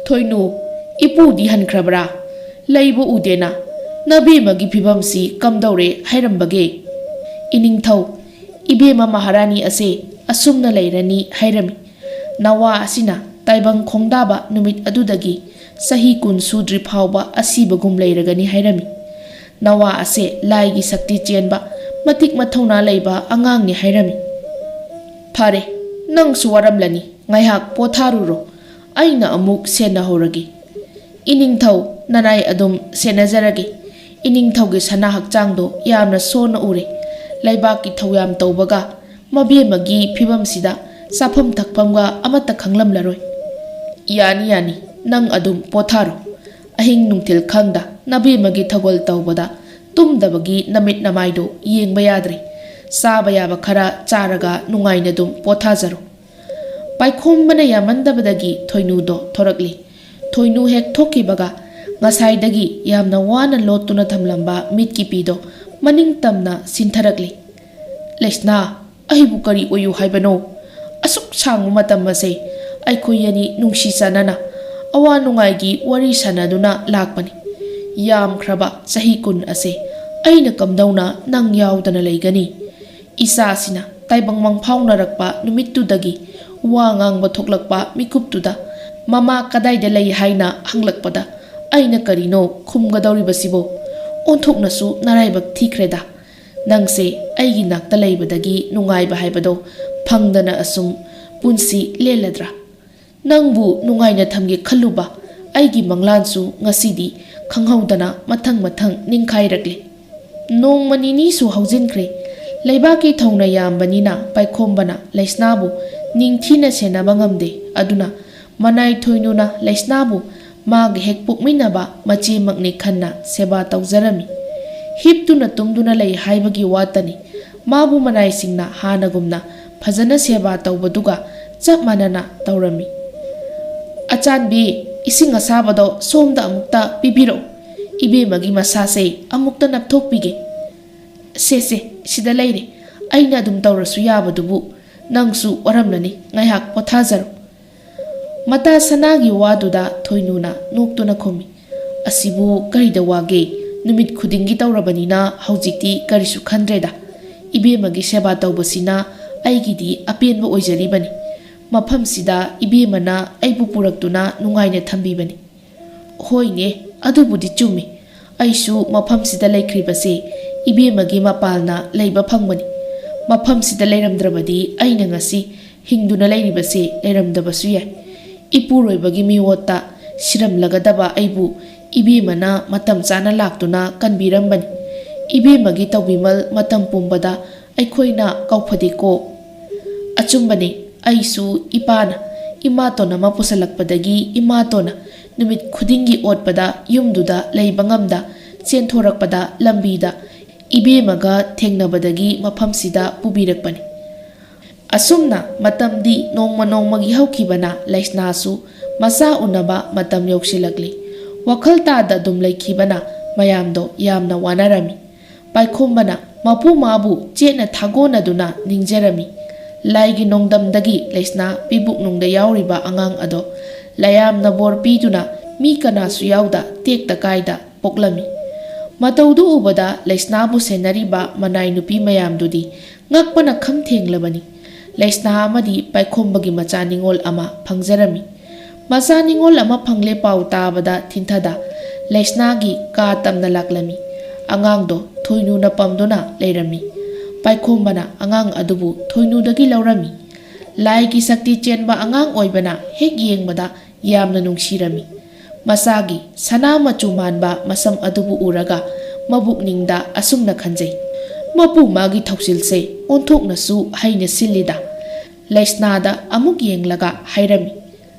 ꯊꯣꯏꯅꯨ, ꯏꯄꯨꯗꯤ ꯍꯟꯈ꯭ꯔꯕ꯭ꯔꯥ? ꯂꯩꯕ ꯎꯗꯦꯅ꯫ ꯅꯕꯦꯝꯃꯒꯤ ꯐꯤꯕꯝꯁꯤ ꯀꯝꯗꯧꯔꯦ ꯍꯥꯏꯔꯝꯕꯒꯦ? ꯏꯅꯤꯡꯊꯧ, ꯏꯕꯦꯝꯃ ꯃꯍꯥꯔꯥꯅꯤ ꯑꯁꯦ ꯑꯁꯨꯝꯅ ꯂꯩꯔꯅꯤ ꯍꯥꯏꯔꯝꯃꯤ꯫ ꯅꯋꯥ ꯑꯁꯤꯅ ꯇꯥꯏꯕꯪ ꯈꯣꯡꯗꯥꯕ ꯅꯨꯃꯤꯠ ꯑꯗꯨꯗꯒꯤ ꯆꯍꯤ 10 ꯁꯨꯗ꯭ꯔꯤ ꯐꯥꯎꯕ ꯑꯁꯤꯕꯒꯨꯝ ꯂꯩꯔꯒꯅꯤ ꯍꯥꯏꯔꯝꯃꯤ꯫ ꯅꯋꯥ ꯑꯁꯦ ꯂꯥꯏꯒꯤ ꯁꯛꯇꯤ ꯆꯦꯟꯕ ꯃꯇꯤꯛ ꯃꯊꯧꯅꯥ ꯂꯩꯕ ꯑꯉꯥꯡꯅꯤ ꯍꯥꯏꯔꯝꯃꯤ꯫ ꯐꯔꯦ, ꯅꯪꯁꯨ ꯋꯥꯔꯝꯂꯅꯤ, ꯉꯥꯏꯍꯥꯛ ꯄꯣꯊꯥꯔꯨꯔꯣ꯫ ꯑꯩꯅ ꯑꯃꯨꯛ ꯁꯦꯟꯅꯍꯧꯔꯒꯦ꯫ ꯏꯅꯤꯡꯊꯧ, ꯅꯅꯥꯏ ꯑꯗꯨꯝ ꯁꯦꯟꯅꯖꯔꯒꯦ꯫ ꯏꯅꯤꯡꯊꯧꯒꯤ ꯁꯅꯥ ꯍꯛꯆꯥꯡꯗꯣ ꯌꯥꯝꯅ ꯁꯣꯟꯅ ꯎꯔꯦ꯫ ꯂꯩꯕꯥꯛꯀꯤ ꯊꯧꯌꯥꯝ ꯇꯧꯕꯒ ꯃꯕꯦꯝꯃꯒꯤ ꯐꯤꯕꯝꯁꯤꯗ ꯆꯥꯐꯝ ꯊꯛꯐꯝꯒ ꯑꯃꯠꯇ ꯈꯪꯂꯝꯂꯔꯣꯏ꯫ ꯌꯥꯅꯤ ꯌꯥꯅꯤ, ꯅꯪ ꯑꯗꯨꯝ ꯄꯣꯊꯥꯔꯣ꯫ ꯑꯍꯤꯡ ꯅꯨꯡꯊꯤꯜ ꯈꯪꯗ ꯅꯕꯦꯝꯃꯒꯤ ꯊꯧꯒꯜ ꯇꯧꯕꯗ ꯇꯨꯝꯗꯕꯒꯤ ꯅꯃꯤꯠ ꯅꯃꯥꯏꯗꯣ ꯌꯦꯡꯕ ꯌꯥꯗ꯭ꯔꯦ꯫ ꯆꯥꯕ ꯌꯥꯕ ꯈꯔ ꯆꯥꯔꯒ ꯅꯨꯡꯉꯥꯏꯅ ꯑꯗꯨꯝ ꯄꯣꯊꯥꯖꯔꯣ꯫ ꯄꯥꯏꯈꯣꯝꯕꯅ ꯌꯥꯝꯃꯟꯗꯕꯗꯒꯤ ꯊꯣꯏꯅꯨꯗꯣ ꯊꯣꯔꯛꯂꯤ꯫ ꯊꯣꯏꯅꯨ ꯍꯦꯛ ꯊꯣꯛꯈꯤꯕꯒ ꯉꯁꯥꯏꯗꯒꯤ ꯌꯥꯝꯅ ꯋꯥꯅ ꯂꯣꯠꯇꯨꯅ ꯊꯝꯂꯝꯕ ꯃꯤꯠꯀꯤ ꯄꯤꯗꯣ ꯃꯅꯤꯡ ꯇꯝꯅ ꯁꯤꯟꯊꯔꯛꯂꯤ꯫ ꯂꯩꯁꯅꯥ, ꯑꯩꯕꯨ ꯀꯔꯤ ꯑꯣꯏꯌꯨ ꯍꯥꯏꯕꯅꯣ? ꯑꯁꯨꯛ ꯁꯥꯡꯕ ꯃꯇꯝ ꯑꯁꯦ ꯑꯩꯈꯣꯏ ꯑꯅꯤ ꯅꯨꯡꯁꯤ ꯆꯥꯟꯅꯅ ꯑꯋꯥ ꯅꯨꯡꯉꯥꯏꯒꯤ ꯋꯥꯔꯤ ꯁꯥꯟꯅꯗꯨꯅ ꯂꯥꯛꯄꯅꯤ꯫ ꯌꯥꯝꯈ꯭ꯔꯕ ꯆꯍꯤ 10 ꯑꯁꯦ ꯑꯩꯅ ꯀꯝꯗꯧꯅ ꯅꯪ ꯌꯥꯎꯗꯅ ꯂꯩꯒꯅꯤ? ꯏꯆꯥꯁꯤꯅ ꯇꯥꯏꯕꯪ ꯃꯪꯐꯥꯎꯅꯔꯛꯄ ꯅꯨꯃꯤꯠꯇꯨꯗꯒꯤ ꯋꯥ ꯉꯥꯡꯕ ꯊꯣꯛꯂꯛꯄ ꯃꯤꯀꯨꯞꯇꯨꯗ ꯃꯃꯥ ꯀꯗꯥꯏꯗ ꯂꯩ ꯍꯥꯏꯅ ꯍꯪꯂꯛꯄꯗ ꯑꯩꯅ ꯀꯔꯤꯅꯣ ꯈꯨꯝꯒꯗꯧꯔꯤꯕꯁꯤꯕꯣ? ꯑꯣꯟꯊꯣꯛꯅꯁꯨ ꯅꯔꯥꯏꯕꯛ ꯊꯤꯈ꯭ꯔꯦꯗ꯫ ꯅꯪꯁꯦ ꯑꯩꯒꯤ ꯅꯥꯛꯇ ꯂꯩꯕꯗꯒꯤ ꯅꯨꯡꯉꯥꯏꯕ ꯍꯥꯏꯕꯗꯣ ꯐꯪꯗꯅ ꯑꯁꯨꯝ ꯄꯨꯟꯁꯤ ꯂꯦꯜꯂꯗ꯭ꯔꯥ? ꯅꯪꯕꯨ ꯅꯨꯡꯉꯥꯏꯅ ꯊꯝꯒꯦ ꯈꯜꯂꯨꯕ ꯑꯩꯒꯤ ꯃꯪꯂꯥꯟꯁꯨ ꯉꯁꯤꯗꯤ ꯈꯪꯍꯧꯗꯅ ꯃꯊꯪ ꯃꯊꯪ ꯅꯤꯡꯈꯥꯏꯔꯛꯂꯦ꯫ ꯅꯣꯡꯃ ꯅꯤꯅꯤꯁꯨ ꯍꯧꯖꯤꯟꯈ꯭ꯔꯦ꯫ ꯂꯩꯕꯥꯛꯀꯤ ꯊꯧꯅ ꯌꯥꯝꯕꯅꯤꯅ ꯄꯥꯏꯈꯣꯝꯕꯅ ꯂꯩꯁꯅꯥꯕꯨ ꯅꯤꯡꯊꯤꯅ ꯁꯦꯟꯅꯕ ꯉꯝꯗꯦ꯫ ꯑꯗꯨꯅ ꯃꯅꯥꯏ ꯊꯣꯏꯅꯨꯅ ꯂꯩꯁꯅꯥꯕꯨ ꯃꯥꯒ ꯍꯦꯛ ꯄꯣꯛꯃꯤꯟꯅꯕ ꯃꯆꯦꯃꯛꯅꯤ ꯈꯟꯅ ꯁꯦꯕꯥ ꯇꯧꯖꯔꯝꯃꯤ꯫ ꯍꯤꯞꯇꯨꯅ ꯇꯨꯝꯗꯨꯅ ꯂꯩ ꯍꯥꯏꯕꯒꯤ ꯋꯥꯇꯅꯤ, ꯃꯥꯕꯨ ꯃꯅꯥꯏꯁꯤꯡꯅ ꯍꯥꯟꯅꯒꯨꯝꯅ ꯐꯖꯅ ꯁꯦꯕꯥ ꯇꯧꯕꯗꯨꯒ ꯆꯞ ꯃꯥꯟꯅꯅ ꯇꯧꯔꯝꯃꯤ꯫ ꯑꯆꯥꯟꯕꯤ, ꯏꯁꯤꯡ ꯑꯁꯥꯕꯗꯣ ꯁꯣꯝꯗ ꯑꯃꯨꯛꯇ ꯄꯤꯕꯤꯔꯛꯎ꯫ ꯏꯕꯦꯝꯃꯒꯤ ꯃꯁꯥꯁꯦ ꯑꯃꯨꯛꯇ ꯅꯞꯊꯣꯛꯄꯤꯒꯦ꯫ ꯁꯦ ꯁꯤꯗ ꯂꯩꯔꯦ꯫ ꯑꯩꯅ ꯑꯗꯨꯝ ꯇꯧꯔꯁꯨ ꯌꯥꯕꯗꯨꯕꯨ꯫ ꯅꯪꯁꯨ ꯋꯥꯔꯝꯂꯅꯤ, ꯉꯥꯏꯍꯥꯛ ꯄꯣꯊꯥꯖꯔꯣ꯫ ꯃꯇꯥ ꯁꯅꯥꯒꯤ ꯋꯥꯗꯨꯗ ꯊꯣꯏꯅꯨꯅ ꯅꯣꯛꯇꯨꯅ ꯈꯨꯝꯃꯤ꯫ ꯑꯁꯤꯕꯨ ꯀꯔꯤꯗ ꯋꯥꯒꯦ? ꯅꯨꯃꯤꯠ ꯈꯨꯗꯤꯡꯒꯤ ꯇꯧꯔꯕꯅꯤꯅ ꯍꯧꯖꯤꯛꯇꯤ ꯀꯔꯤꯁꯨ ꯈꯟꯗ꯭ꯔꯦꯗ꯫ ꯏꯕꯦꯝꯃꯒꯤ ꯁꯦꯕꯥ ꯇꯧꯕꯁꯤꯅ ꯑꯩꯒꯤꯗꯤ ꯑꯄꯦꯟꯕ ꯑꯣꯏꯖꯔꯤꯕꯅꯤ꯫ ꯃꯐꯝꯁꯤꯗ ꯏꯕꯦꯝꯃꯅ ꯑꯩꯕꯨ ꯄꯨꯔꯛꯇꯨꯅ ꯅꯨꯡꯉꯥꯏꯅ ꯊꯝꯕꯤꯕꯅꯤ꯫ ꯍꯣꯏꯅꯦ, ꯑꯗꯨꯕꯨꯗꯤ ꯆꯨꯝꯃꯤ꯫ ꯑꯩꯁꯨ ꯃꯐꯝꯁꯤꯗ ꯂꯩꯈ꯭ꯔꯤꯕꯁꯦ ꯏꯕꯦꯝꯃꯒꯤ ꯃꯄꯥꯜꯅ ꯂꯩꯕ ꯐꯪꯕꯅꯤ꯫ ꯃꯐꯝꯁꯤꯗ ꯂꯩꯔꯝꯗ꯭ꯔꯕꯗꯤ ꯑꯩꯅ ꯉꯁꯤ ꯍꯤꯡꯗꯨꯅ ꯂꯩꯔꯤꯕꯁꯦ ꯂꯩꯔꯝꯗꯕꯁꯨ ꯌꯥꯏ꯫ ꯏꯄꯨꯔꯣꯏꯕꯒꯤ ꯃꯤꯑꯣꯠꯇ ꯁꯤꯔꯝꯂꯒꯗꯕ ꯑꯩꯕꯨ ꯏꯕꯦꯝꯃꯅ ꯃꯇꯝ ꯆꯥꯅ ꯂꯥꯛꯇꯨꯅ ꯀꯟꯕꯤꯔꯝꯕꯅꯤ꯫ ꯏꯕꯦꯝꯃꯒꯤ ꯇꯧꯕꯤꯃꯜ ꯃꯇꯝ ꯄꯨꯝꯕꯗ ꯑꯩꯈꯣꯏꯅ ꯀꯥꯎꯐꯗꯦꯀꯣ꯫ ꯑꯆꯨꯝꯕꯅꯤ, ꯑꯩꯁꯨ ꯏꯄꯥꯅ ꯏꯃꯥꯇꯣꯟ ꯑꯃ ꯄꯨꯁꯜꯂꯛꯄꯗꯒꯤ ꯏꯃꯥꯇꯣꯟꯅ ꯅꯨꯃꯤꯠ ꯈꯨꯗꯤꯡꯒꯤ ꯑꯣꯠꯄꯗ ꯌꯨꯝꯗꯨꯗ ꯂꯩꯕ ꯉꯝꯗ ꯆꯦꯟꯊꯣꯔꯛꯄꯗ ꯂꯝꯕꯤꯗ ꯏꯕꯦꯝꯃꯒ ꯊꯦꯡꯅꯕꯗꯒꯤ ꯃꯐꯝꯁꯤꯗ ꯄꯨꯕꯤꯔꯛꯄꯅꯤ꯫ ꯑꯁꯨꯝꯅ ꯃꯇꯝꯗꯤ ꯅꯣꯡꯃ ꯅꯣꯡꯃꯒꯤ ꯍꯧꯈꯤꯕꯅ ꯂꯩꯁꯅꯥꯁꯨ ꯃꯆꯥ ꯎꯅꯕ ꯃꯇꯝ ꯌꯧꯁꯤꯜꯂꯛꯂꯤ꯫ ꯋꯥꯈꯜ ꯇꯥꯗ ꯑꯗꯨꯝ ꯂꯩꯈꯤꯕꯅ ꯃꯌꯥꯝꯗꯣ ꯌꯥꯝꯅ ꯋꯥꯅꯔꯝꯃꯤ꯫ ꯄꯥꯏꯈꯣꯝꯕꯅ ꯃꯄꯨꯃꯥꯕꯨ ꯆꯦꯠꯅ ꯊꯥꯒꯣꯟꯅꯗꯨꯅ ꯅꯤꯡꯖꯔꯝꯃꯤ꯫ ꯂꯥꯏꯒꯤ ꯅꯣꯡꯗꯝꯗꯒꯤ ꯂꯩꯁꯅꯥ ꯄꯤꯕꯨꯛꯅꯨꯡꯗ ꯌꯥꯎꯔꯤꯕ ꯑꯉꯥꯡ ꯑꯗꯣ ꯂꯌꯥꯝꯅ ꯕꯣꯔ ꯄꯤꯗꯨꯅ ꯃꯤ ꯀꯅꯥꯁꯨ ꯌꯥꯎꯗ ꯇꯦꯛꯇ ꯀꯥꯏꯗ ꯄꯣꯛꯂꯝꯃꯤ꯫ ꯃꯇꯧꯗꯨ ꯎꯕꯗ ꯂꯩꯁꯅꯥꯕꯨ ꯁꯦꯟꯅꯔꯤꯕ ꯃꯅꯥꯏ ꯅꯨꯄꯤ ꯃꯌꯥꯝꯗꯨꯗꯤ ꯉꯛꯄꯅ ꯈꯝ ꯊꯦꯡꯂꯕꯅꯤ꯫ ꯂꯩꯁꯅꯥ ꯑꯃꯗꯤ ꯄꯥꯏꯈꯣꯝꯕꯒꯤ ꯃꯆꯥ ꯅꯤꯡꯉꯣꯜ ꯑꯃ ꯐꯪꯖꯔꯝꯃꯤ꯫ ꯃꯆꯥ ꯅꯤꯡꯉꯣꯜ ꯑꯃ ꯐꯪꯂꯦ ꯄꯥꯎ ꯇꯥꯕꯗ ꯊꯤꯟꯊꯗ ꯂꯩꯁꯅꯥꯒꯤ ꯀꯥ ꯇꯝꯅ ꯂꯥꯛꯂꯝꯃꯤ꯫ ꯑꯉꯥꯡꯗꯣ ꯊꯣꯏꯅꯨꯅ ꯄꯝꯗꯨꯅ ꯂꯩꯔꯝꯃꯤ꯫ ꯄꯥꯏꯈꯣꯝꯕꯅ ꯑꯉꯥꯡ ꯑꯗꯨꯕꯨ ꯊꯣꯏꯅꯨꯗꯒꯤ ꯂꯧꯔꯝꯃꯤ꯫ ꯂꯥꯏꯒꯤ ꯁꯛꯇꯤ ꯆꯦꯟꯕ ꯑꯉꯥꯡ ꯑꯣꯏꯕꯅ ꯍꯦꯛ ꯌꯦꯡꯕꯗ ꯌꯥꯝꯅ ꯅꯨꯡꯁꯤꯔꯝꯃꯤ꯫ ꯃꯆꯥꯒꯤ ꯁꯅꯥ ꯃꯆꯨ ꯃꯥꯟꯕ ꯃꯁꯝ ꯑꯗꯨꯕꯨ ꯎꯔꯒ ꯃꯕꯨꯛꯅꯤꯡꯗ ꯑꯁꯨꯝꯅ ꯈꯟꯖꯩ, ꯃꯄꯨ ꯃꯥꯒꯤ ꯊꯧꯁꯤꯜꯁꯦ ꯑꯣꯟꯊꯣꯛꯅꯁꯨ ꯍꯩꯅ ꯁꯤꯜꯂꯤꯗ꯫ ꯂꯩꯁꯅꯥꯗ ꯑꯃꯨꯛ ꯌꯦꯡꯂꯒ ꯍꯥꯏꯔꯝꯃꯤ,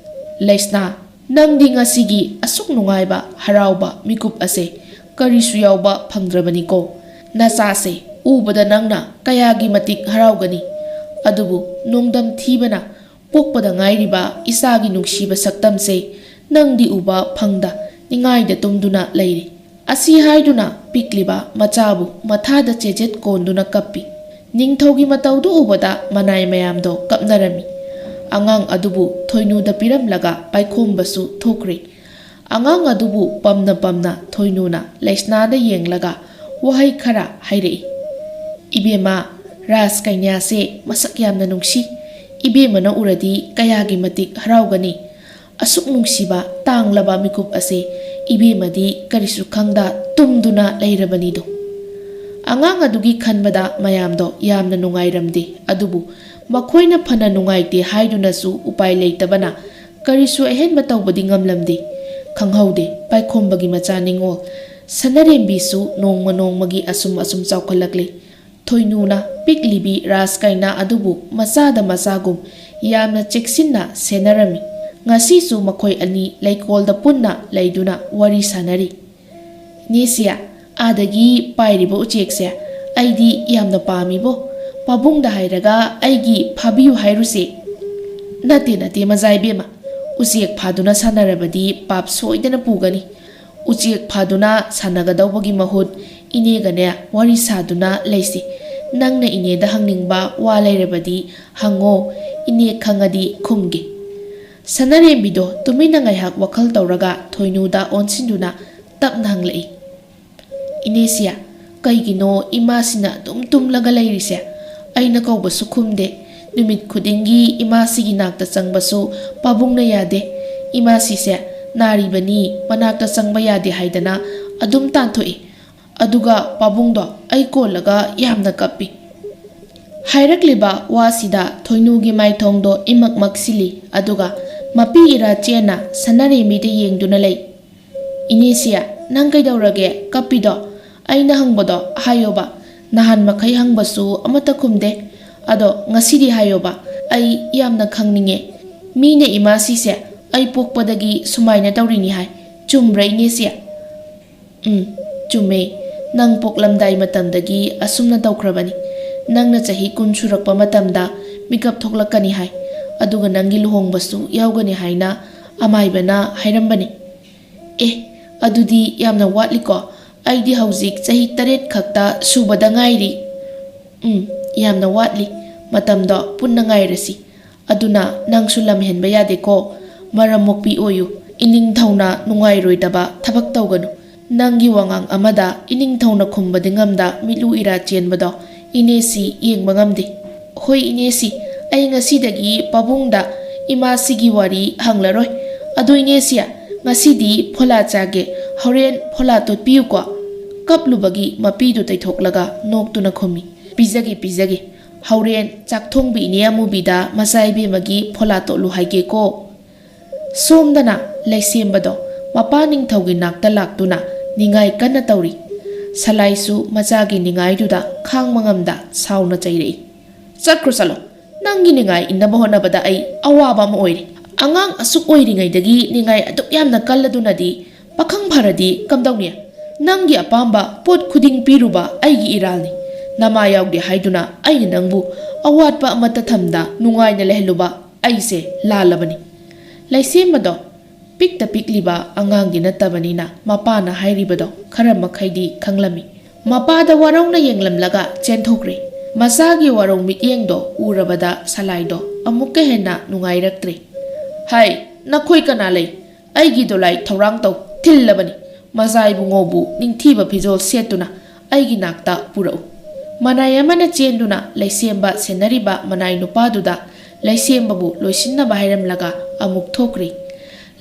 ꯂꯩꯁꯅꯥ, ꯅꯪꯗꯤ ꯉꯁꯤꯒꯤ ꯑꯁꯨꯛ ꯅꯨꯡꯉꯥꯏꯕ ꯍꯔꯥꯎꯕ ꯃꯤꯀꯨꯞ ꯑꯁꯦ ꯀꯔꯤꯁꯨ ꯌꯥꯎꯕ ꯐꯪꯗ꯭ꯔꯕꯅꯤꯀꯣ꯫ ꯅꯆꯥꯁꯦ ꯎꯕꯗ ꯅꯪꯅ ꯀꯌꯥꯒꯤ ꯃꯇꯤꯛ ꯍꯔꯥꯎꯒꯅꯤ꯫ ꯑꯗꯨꯕꯨ ꯅꯣꯡꯗꯝ ꯊꯤꯕꯅ ꯄꯣꯛꯄꯗ ꯉꯥꯏꯔꯤꯕ ꯏꯆꯥꯒꯤ ꯅꯨꯡꯁꯤꯕ ꯁꯛꯇꯝꯁꯦ ꯅꯪꯗꯤ ꯎꯕ ꯐꯪꯗ ꯅꯤꯡꯉꯥꯏꯗ ꯇꯨꯝꯗꯨꯅ ꯂꯩꯔꯤ꯫ ꯑꯁꯤ ꯍꯥꯏꯗꯨꯅ ꯄꯤꯛꯂꯤꯕ ꯃꯆꯥꯕꯨ ꯃꯊꯥꯗ ꯆꯦꯖꯦꯠ ꯀꯣꯟꯗꯨꯅ ꯀꯞꯄꯤ꯫ ꯅꯤꯡꯊꯧꯒꯤ ꯃꯇꯧꯗꯨ ꯎꯕꯗ ꯃꯅꯥꯏ ꯃꯌꯥꯝꯗꯣ ꯀꯞꯅꯔꯝꯃꯤ꯫ ꯑꯉꯥꯡ ꯑꯗꯨꯕꯨ ꯊꯣꯏꯅꯨꯗ ꯄꯤꯔꯝꯂꯒ ꯄꯥꯏꯈꯣꯝꯕꯁꯨ ꯊꯣꯛꯈ꯭ꯔꯦ꯫ ꯑꯉꯥꯡ ꯑꯗꯨꯕꯨ ꯄꯝꯅ ꯄꯝꯅ ꯊꯣꯏꯅꯨꯅ ꯂꯩꯁꯅꯥꯗ ꯌꯦꯡꯂꯒ ꯋꯥꯍꯩ ꯈꯔ ꯍꯥꯏꯔꯛꯏ꯫ ꯏꯕꯦꯝꯃ, ꯔꯥꯁ ꯀꯩꯅꯥꯁꯦ ꯃꯁꯛ ꯌꯥꯝꯅ ꯅꯨꯡꯁꯤ꯫ ꯏꯕꯦꯝꯃꯅ ꯎꯔꯗꯤ ꯀꯌꯥꯒꯤ ꯃꯇꯤꯛ ꯍꯔꯥꯎꯒꯅꯤ꯫ ꯑꯁꯨꯛ ꯅꯨꯡꯁꯤꯕ ꯇꯥꯡꯂꯕ ꯃꯤꯀꯨꯞ ꯑꯁꯦ ꯏꯕꯦꯝꯃꯗꯤ ꯀꯔꯤꯁꯨ ꯈꯪꯗ ꯇꯨꯝꯗꯨꯅ ꯂꯩꯔꯕꯅꯤꯗꯣ꯫ ꯑꯉꯥꯡ ꯑꯗꯨꯒꯤ ꯈꯟꯕꯗ ꯃꯌꯥꯝꯗꯣ ꯌꯥꯝꯅ ꯅꯨꯡꯉꯥꯏꯔꯝꯗꯦ꯫ ꯑꯗꯨꯕꯨ ꯃꯈꯣꯏꯅ ꯐꯅ ꯅꯨꯡꯉꯥꯏꯇꯦ ꯍꯥꯏꯗꯨꯅꯁꯨ ꯎꯄꯥꯏ ꯂꯩꯇꯕꯅ ꯀꯔꯤꯁꯨ ꯑꯍꯦꯟꯕ ꯇꯧꯕꯗꯤ ꯉꯝꯂꯝꯗꯦ꯫ ꯈꯪꯍꯧꯗꯦ ꯄꯥꯏꯈꯣꯝꯕꯒꯤ ꯃꯆꯥ ꯅꯤꯡꯉꯣꯜ ꯁꯅꯔꯦꯝꯕꯤꯁꯨ ꯅꯣꯡꯃ ꯅꯣꯡꯃꯒꯤ ꯑꯁꯨꯝ ꯆꯥꯎꯈꯠꯂꯛꯂꯤ꯫ ꯊꯣꯏꯅꯨꯅ ꯄꯤꯛꯂꯤꯕꯤ ꯔꯥꯁ ꯀꯩꯅꯥ ꯑꯗꯨꯕꯨ ꯃꯆꯥꯗ ꯃꯆꯥꯒꯨꯝ ꯌꯥꯝꯅ ꯆꯦꯛꯁꯤꯟꯅ ꯁꯦꯟꯅꯔꯝꯃꯤ꯫ ꯉꯁꯤꯁꯨ ꯃꯈꯣꯏ ꯑꯅꯤ ꯂꯩꯀꯣꯜꯗ ꯄꯨꯟꯅ ꯂꯩꯗꯨꯅ ꯋꯥꯔꯤ ꯁꯥꯅꯔꯤ꯫ ꯅꯦꯁꯤꯌꯥ, ꯑꯥꯗꯒꯤ ꯄꯥꯏꯔꯤꯕ ꯎꯆꯦꯛꯁꯦ ꯑꯩꯗꯤ ꯌꯥꯝꯅ ꯄꯥꯝꯃꯤꯕꯣ꯫ ꯄꯥꯕꯨꯡꯗ ꯍꯥꯏꯔꯒ ꯑꯩꯒꯤ ꯐꯥꯕꯤꯌꯨ ꯍꯥꯏꯔꯨꯁꯦ꯫ ꯅꯠꯇꯦ ꯃꯆꯥꯏꯕꯦꯝꯃ, ꯎꯆꯦꯛ ꯐꯥꯗꯨꯅ ꯁꯥꯟꯅꯔꯕꯗꯤ ꯄꯥꯞ ꯁꯣꯏꯗꯅ ꯄꯨꯒꯅꯤ꯫ ꯎꯆꯦꯛ ꯐꯥꯗꯨꯅ ꯁꯥꯟꯅꯒꯗꯧꯕꯒꯤ ꯃꯍꯨꯠ ꯏꯅꯦꯒꯅꯦ ꯋꯥꯔꯤ ꯁꯥꯗꯨꯅ ꯂꯩꯁꯤ꯫ ꯅꯪꯅ ꯏꯅꯦꯗ ꯍꯪꯅꯤꯡꯕ ꯋꯥ ꯂꯩꯔꯕꯗꯤ ꯍꯪꯉꯣ, ꯏꯅꯦ ꯈꯪꯉꯗꯤ ꯈꯨꯝꯒꯦ꯫ ꯁꯅꯔꯦꯝꯕꯤꯗꯣ ꯇꯨꯃꯤꯟꯅ ꯉꯥꯏꯍꯥꯛ ꯋꯥꯈꯜ ꯇꯧꯔꯒ ꯊꯣꯏꯅꯨꯗ ꯑꯣꯟꯁꯤꯟꯗꯨꯅ ꯇꯞꯅ ꯍꯪꯂꯛꯏ, ꯏꯅꯦꯁꯤꯌꯥ, ꯀꯩꯒꯤꯅꯣ ꯏꯃꯥꯁꯤꯅ ꯑꯗꯨꯝ ꯇꯨꯝꯂꯒ ꯂꯩꯔꯤꯁꯦ? ꯑꯩꯅ ꯀꯧꯕꯁꯨ ꯈꯨꯝꯗꯦ꯫ ꯅꯨꯃꯤꯠ ꯈꯨꯗꯤꯡꯒꯤ ꯏꯃꯥꯁꯤꯒꯤ ꯅꯥꯛꯇ ꯆꯪꯕꯁꯨ ꯄꯥꯕꯨꯡꯅ ꯌꯥꯗꯦ꯫ ꯏꯃꯥꯁꯤꯁꯦ ꯅꯥꯔꯤꯕꯅꯤ, ꯃꯅꯥꯛꯇ ꯆꯪꯕ ꯌꯥꯗꯦ ꯍꯥꯏꯗꯅ ꯑꯗꯨꯝ ꯇꯥꯟꯊꯣꯛꯏ꯫ ꯑꯗꯨꯒ ꯄꯥꯕꯨꯡꯗꯣ ꯑꯩ ꯀꯣꯜꯂꯒ ꯌꯥꯝꯅ ꯀꯞꯄꯤ꯫ ꯍꯥꯏꯔꯛꯂꯤꯕ ꯋꯥꯁꯤꯗ ꯊꯣꯏꯅꯨꯒꯤ ꯃꯥꯏꯊꯣꯡꯗꯣ ꯏꯃꯛ ꯃꯛꯁꯤꯜꯂꯤ꯫ ꯑꯗꯨꯒ ꯃꯄꯤ ꯏꯔꯥ ꯆꯦꯟꯅ ꯁꯅꯔꯦꯝꯕꯤꯗ ꯌꯦꯡꯗꯨꯅ ꯂꯩ꯫ ꯏꯅꯦꯁꯤꯌꯥ, ꯅꯪ ꯀꯩꯗꯧꯔꯒꯦ ꯀꯞꯄꯤꯗꯣ? ꯑꯩꯅ ꯍꯪꯕꯗꯣ ꯍꯥꯏꯌꯣꯕ꯫ ꯅꯍꯥꯟ ꯃꯈꯩ ꯍꯪꯕꯁꯨ ꯑꯃꯠꯇ ꯈꯨꯝꯗꯦ꯫ ꯑꯗꯣ ꯉꯁꯤꯗꯤ ꯍꯥꯏꯌꯣꯕ, ꯑꯩ ꯌꯥꯝꯅ ꯈꯪꯅꯤꯡꯉꯦ꯫ ꯃꯤꯅ ꯏꯃꯥꯁꯤꯁꯦ ꯑꯩ ꯄꯣꯛꯄꯗꯒꯤ ꯁꯨꯃꯥꯏꯅ ꯇꯧꯔꯤꯅꯤ ꯍꯥꯏ, ꯆꯨꯝꯕ꯭ꯔꯥ ꯏꯅꯦꯁꯤꯌꯥ? ꯆꯨꯝꯃꯦ꯫ ꯅꯪ ꯄꯣꯛꯂꯝꯗꯥꯏ ꯃꯇꯝꯗꯒꯤ ꯑꯁꯨꯝꯅ ꯇꯧꯈ꯭ꯔꯕꯅꯤ꯫ ꯅꯪꯅ ꯆꯍꯤ 10 ꯁꯨꯔꯛꯄ ꯃꯇꯝꯗ ꯃꯤꯀꯞ ꯊꯣꯛꯂꯛꯀꯅꯤ ꯍꯥꯏ, ꯑꯗꯨꯒ ꯅꯪꯒꯤ ꯂꯨꯍꯣꯡꯕꯁꯨ ꯌꯥꯎꯒꯅꯤ ꯍꯥꯏꯅ ꯑꯃꯥꯏꯕꯅ ꯍꯥꯏꯔꯝꯕꯅꯤ꯫ ꯑꯗꯨꯗꯤ ꯌꯥꯝꯅ ꯋꯥꯠꯂꯤꯀꯣ? ꯑꯩꯗꯤ ꯍꯧꯖꯤꯛ ꯆꯍꯤ 8 ꯈꯛꯇ ꯁꯨꯕꯗ ꯉꯥꯏꯔꯤ꯫ ꯌꯥꯝꯅ ꯋꯥꯠꯂꯤ꯫ ꯃꯇꯝꯗꯣ ꯄꯨꯟꯅ ꯉꯥꯏꯔꯁꯤ꯫ ꯑꯗꯨꯅ ꯅꯪꯁꯨ ꯂꯝꯍꯦꯟꯕ ꯌꯥꯗꯦꯀꯣ꯫ ꯃꯔꯝ ꯃꯣꯛꯄꯤ ꯑꯣꯏꯌꯨ꯫ ꯏꯅꯤꯡꯊꯧꯅ ꯅꯨꯡꯉꯥꯏꯔꯣꯏꯗꯕ ꯊꯕꯛ ꯇꯧꯒꯅꯨ꯫ ꯅꯪꯒꯤ ꯋꯥꯉꯥꯡ ꯑꯃꯗ ꯏꯅꯤꯡꯊꯧꯅ ꯈꯨꯝꯕꯗꯤ ꯉꯝꯗ ꯃꯤꯠꯂꯨ ꯏꯔꯥ ꯆꯦꯟꯕꯗꯣ ꯏꯅꯦꯁꯤ ꯌꯦꯡꯕ ꯉꯝꯗꯦ꯫ ꯍꯣꯏ ꯏꯅꯦꯁꯤ, ꯑꯩ ꯉꯁꯤꯗꯒꯤ ꯄꯥꯕꯨꯡꯗ ꯏꯃꯥꯁꯤꯒꯤ ꯋꯥꯔꯤ ꯍꯪꯂꯔꯣꯏ ꯑꯗꯨ ꯏꯅꯦꯁꯤ ꯉꯁꯤꯗꯤ ꯐꯣꯂꯥ ꯆꯥꯒꯦ ꯍꯣꯔꯦꯟ ꯐꯣꯂꯥ ꯇꯣꯠꯄꯤꯌꯨꯀꯣ ꯀꯞꯂꯨꯕꯒꯤ ꯃꯄꯤꯗꯨ ꯇꯩꯊꯣꯛꯂꯒ ꯅꯣꯛꯇꯨꯅ ꯈꯨꯝꯃꯤ ꯄꯤꯖꯒꯦ ꯄꯤꯖꯒꯦ ꯍꯧꯔꯦꯟ ꯆꯥꯛꯊꯣꯡꯕꯤ ꯏꯅꯦ ꯑꯃꯨꯕꯤꯗ ꯃꯆꯥ ꯏꯕꯦꯝꯃꯒꯤ ꯐꯣꯂꯥ ꯇꯣꯠꯂꯨ ꯍꯥꯏꯒꯦꯀꯣ ꯁꯣꯝꯗꯅ ꯂꯩꯁꯦꯝꯕꯗꯣ ꯃꯄꯥ ꯅꯤꯡꯊꯧꯒꯤ ꯅꯥꯛꯇ ꯂꯥꯛꯇꯨꯅ ꯅꯤꯡꯉꯥꯏ ꯀꯟꯅ ꯇꯧꯔꯤ ꯁꯂꯥꯏꯁꯨ ꯃꯆꯥꯒꯤ ꯅꯤꯡꯉꯥꯏꯗꯨꯗ ꯈꯥꯡꯕ ꯉꯝꯗ ꯁꯥꯎꯅ ꯆꯩꯔꯛꯏ ꯆꯠꯈ꯭ꯔꯣ ꯆꯠꯂꯣ ꯅꯪꯒꯤ ꯅꯤꯡꯉꯥꯏ ꯏꯟꯅꯕ ꯍꯣꯠꯅꯕꯗ ꯑꯩ ꯑꯋꯥꯕ ꯑꯃ ꯑꯣꯏꯔꯤ ꯑꯉꯥꯡ ꯑꯁꯨꯛ ꯑꯣꯏꯔꯤꯉꯩꯗꯒꯤ ꯅꯤꯡꯉꯥꯏ ꯑꯗꯨꯛ ꯌꯥꯝꯅ ꯀꯜꯂꯗꯨꯅꯗꯤ ꯄꯥꯈꯪ ꯐꯔꯗꯤ ꯀꯝꯗꯧꯅꯤ ꯅꯪꯒꯤ ꯑꯄꯥꯝꯕ ꯄꯣꯠ ꯈꯨꯗꯤꯡ ꯄꯤꯔꯨꯕ ꯑꯩꯒꯤ ꯏꯔꯥꯜꯅꯤ ꯅꯃꯥ ꯌꯥꯎꯗꯦ ꯍꯥꯏꯗꯨꯅ ꯑꯩꯅ ꯅꯪꯕు ꯑꯋꯥꯠꯄ ꯑꯃꯠꯇ ꯊꯝꯗ ꯅꯨꯡꯉꯥꯏꯅ ꯂꯩꯍꯜꯂꯨꯕ ꯑꯩꯁꯦ ꯂꯥꯜꯂꯕꯅꯤ ꯂꯩꯁꯦꯝꯕꯗꯣ ꯄꯤꯛꯇ ꯄꯤꯛꯂꯤꯕ ꯑꯉꯥꯡꯗꯤ ꯅꯠꯇꯕꯅꯤꯅ ꯃꯄꯥꯅ ꯍꯥꯏꯔꯤꯕꯗꯣ ꯈꯔ ꯃꯈꯩꯗꯤ ꯈꯪꯂꯝꯃꯤ ꯃꯄꯥꯗ ꯋꯥꯔꯧꯅ ꯌꯦꯡꯂꯝꯂꯒ ꯆꯦꯟꯊꯣꯛꯈ꯭ꯔꯦ ꯃꯆꯥꯒꯤ ꯋꯥꯔꯧ ꯃꯤꯠꯌꯦꯡꯗꯣ ꯎꯔꯕꯗ ꯁꯂꯥꯏꯗꯣ ꯑꯃꯨꯛꯀ ꯍꯦꯟꯅ ꯅꯨꯡꯉꯥꯏꯔꯛꯇ꯭ꯔꯦ ꯍꯥꯏ ꯅꯈꯣꯏ ꯀꯅꯥ ꯂꯩ ꯑꯩꯒꯤ ꯗꯣꯂꯥꯏ ꯊꯧꯔꯥꯡ ꯇꯧ ꯊꯤꯜꯂꯕꯅꯤ ꯃꯆꯥ ꯏꯕꯨꯡꯉꯣꯕꯨ ꯅꯤꯡꯊꯤꯕ ꯐꯤꯖꯣꯜ ꯁꯦꯠꯇꯨꯅ ꯑꯩꯒꯤ ꯅꯥꯛꯇ ꯄꯨꯔꯛꯎ ꯃꯅꯥꯏ ꯑꯃꯅ ꯆꯦꯟꯗꯨꯅ ꯂꯩꯁꯦꯝꯕ ꯁꯦꯟꯅꯔꯤꯕ ꯃꯅꯥꯏ ꯅꯨꯄꯥꯗꯨꯗ ꯂꯩꯁꯦꯝꯕꯕꯨ ꯂꯣꯏꯁꯤꯟꯅꯕ ꯍꯥꯏꯔꯝꯂꯒ ꯑꯃꯨꯛ ꯊꯣꯛꯈ꯭ꯔꯤ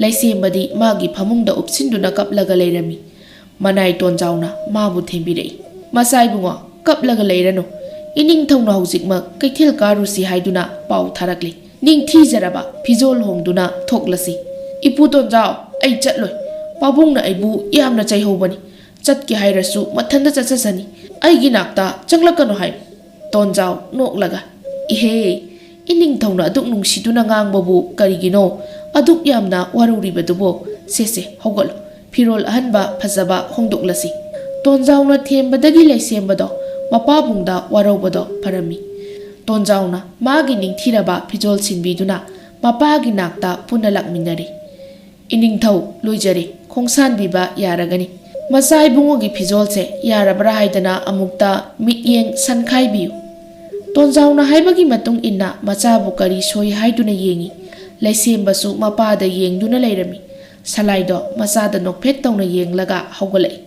ꯂꯩꯁꯦꯝꯕꯗꯤ ꯃꯥꯒꯤ ꯐꯃꯨꯡꯗ ꯎꯞꯁꯤꯟꯗꯨꯅ ꯀꯞꯂꯒ ꯂꯩꯔꯝꯃꯤ ꯃꯅꯥꯏ ꯇꯣꯟꯖꯥꯎꯅ ꯃꯥꯕꯨ ꯊꯦꯝꯕꯤꯔꯛꯏ ꯃꯆꯥ ꯏꯕꯨꯡꯉꯣ ꯀꯞꯂꯒ ꯂꯩꯔꯅꯨ ꯏꯅꯤꯡꯊꯧꯅ ꯍꯧꯖꯤꯛꯃꯛ ꯀꯩꯊꯦꯜ ꯀꯥꯔꯨꯁꯤ ꯍꯥꯏꯗꯨꯅ ꯄꯥꯎ ꯊꯥꯔꯛꯂꯤ ꯅꯤꯡꯊꯤꯖꯔꯕ ꯐꯤꯖꯣꯜ ꯍꯣꯡꯗꯨꯅ ꯊꯣꯛꯂꯁꯤ ꯏꯄꯨ ꯇꯣꯟꯖꯥꯎ ꯑꯩ ꯆꯠꯂꯣꯏ ꯄꯥꯕꯨꯡꯅ ꯑꯩꯕꯨ ꯌꯥꯝꯅ ꯆꯩꯍꯧꯕꯅꯤ ꯆꯠꯀꯦ ꯍꯥꯏꯔꯁꯨ ꯃꯊꯟꯇ ꯆꯠꯆꯁꯅꯤ ꯑꯩꯒꯤ ꯅꯥꯛꯇ ꯆꯪꯂꯛꯀꯅꯨ ꯍꯥꯏ ꯇꯣꯟꯖꯥꯎ ꯅꯣꯛꯂꯒ ꯏꯍꯦ ꯏꯅꯤꯡꯊꯧꯅ ꯑꯗꯨꯛ ꯅꯨꯡꯁꯤꯗꯨꯅ ꯉꯥꯡꯕꯕꯨ ꯀꯔꯤꯒꯤꯅꯣ ꯑꯗꯨꯛ ꯌꯥꯝꯅ ꯋꯥꯔꯧꯔꯤꯕꯗꯨꯕꯨ ꯁꯦꯁꯦ ꯍꯧꯒꯠꯂꯣ ꯐꯤꯔꯣꯜ ꯑꯍꯟꯕ ꯐꯖꯕ ꯍꯣꯡꯗꯣꯛꯂꯁꯤ ꯇꯣꯟꯖꯥꯎꯅ ꯊꯦꯝꯕꯗꯒꯤ ꯂꯩꯁꯦꯝꯕꯗꯣ ꯃꯄꯥꯕꯨꯡꯗ ꯋꯥꯔꯧꯕꯗꯣ ꯐꯔꯝꯃꯤ ꯇꯣꯟꯖꯥꯎꯅ ꯃꯥꯒꯤ ꯅꯤꯡꯊꯤꯔꯕ ꯐꯤꯖꯣꯜ ꯁꯤꯟꯕꯤꯗꯨꯅ ꯃꯄꯥꯒꯤ ꯅꯥꯛꯇ ꯄꯨꯟꯅ ꯂꯥꯛꯃꯤꯟꯅꯔꯤ ꯏꯅꯤꯡꯊꯧ ꯂꯣꯏꯖꯔꯦ ꯈꯣꯡꯁꯥꯟꯕꯤꯕ ꯌꯥꯔꯒꯅꯤ ꯃꯆꯥ ꯏꯕꯨꯡꯉꯣꯒꯤ ꯐꯤꯖꯣꯜꯁꯦ ꯌꯥꯔꯕ꯭ꯔꯥ ꯍꯥꯏꯗꯅ ꯑꯃꯨꯛꯇ ꯃꯤꯠꯌꯦꯡ ꯁꯟꯈꯥꯏꯕꯤꯌꯨ ꯇꯣꯟꯖꯥꯎꯅ ꯍꯥꯏꯕꯒꯤ ꯃꯇꯨꯡ ꯏꯟꯅ ꯃꯆꯥꯕꯨ ꯀꯔꯤ ꯁꯣꯏ ꯍꯥꯏꯗꯨꯅ ꯌꯦꯡꯉꯤ ꯂꯩꯁꯦꯝꯕꯁꯨ ꯃꯄꯥꯗ ꯌꯦꯡꯗꯨꯅ ꯂꯩꯔꯝꯃꯤ ꯁꯂꯥꯏꯗꯣ ꯃꯆꯥꯗ ꯅꯣꯛꯐꯦꯠ ꯇꯧꯅ ꯌꯦꯡꯂꯒ ꯍꯧꯒꯠꯂꯛꯏ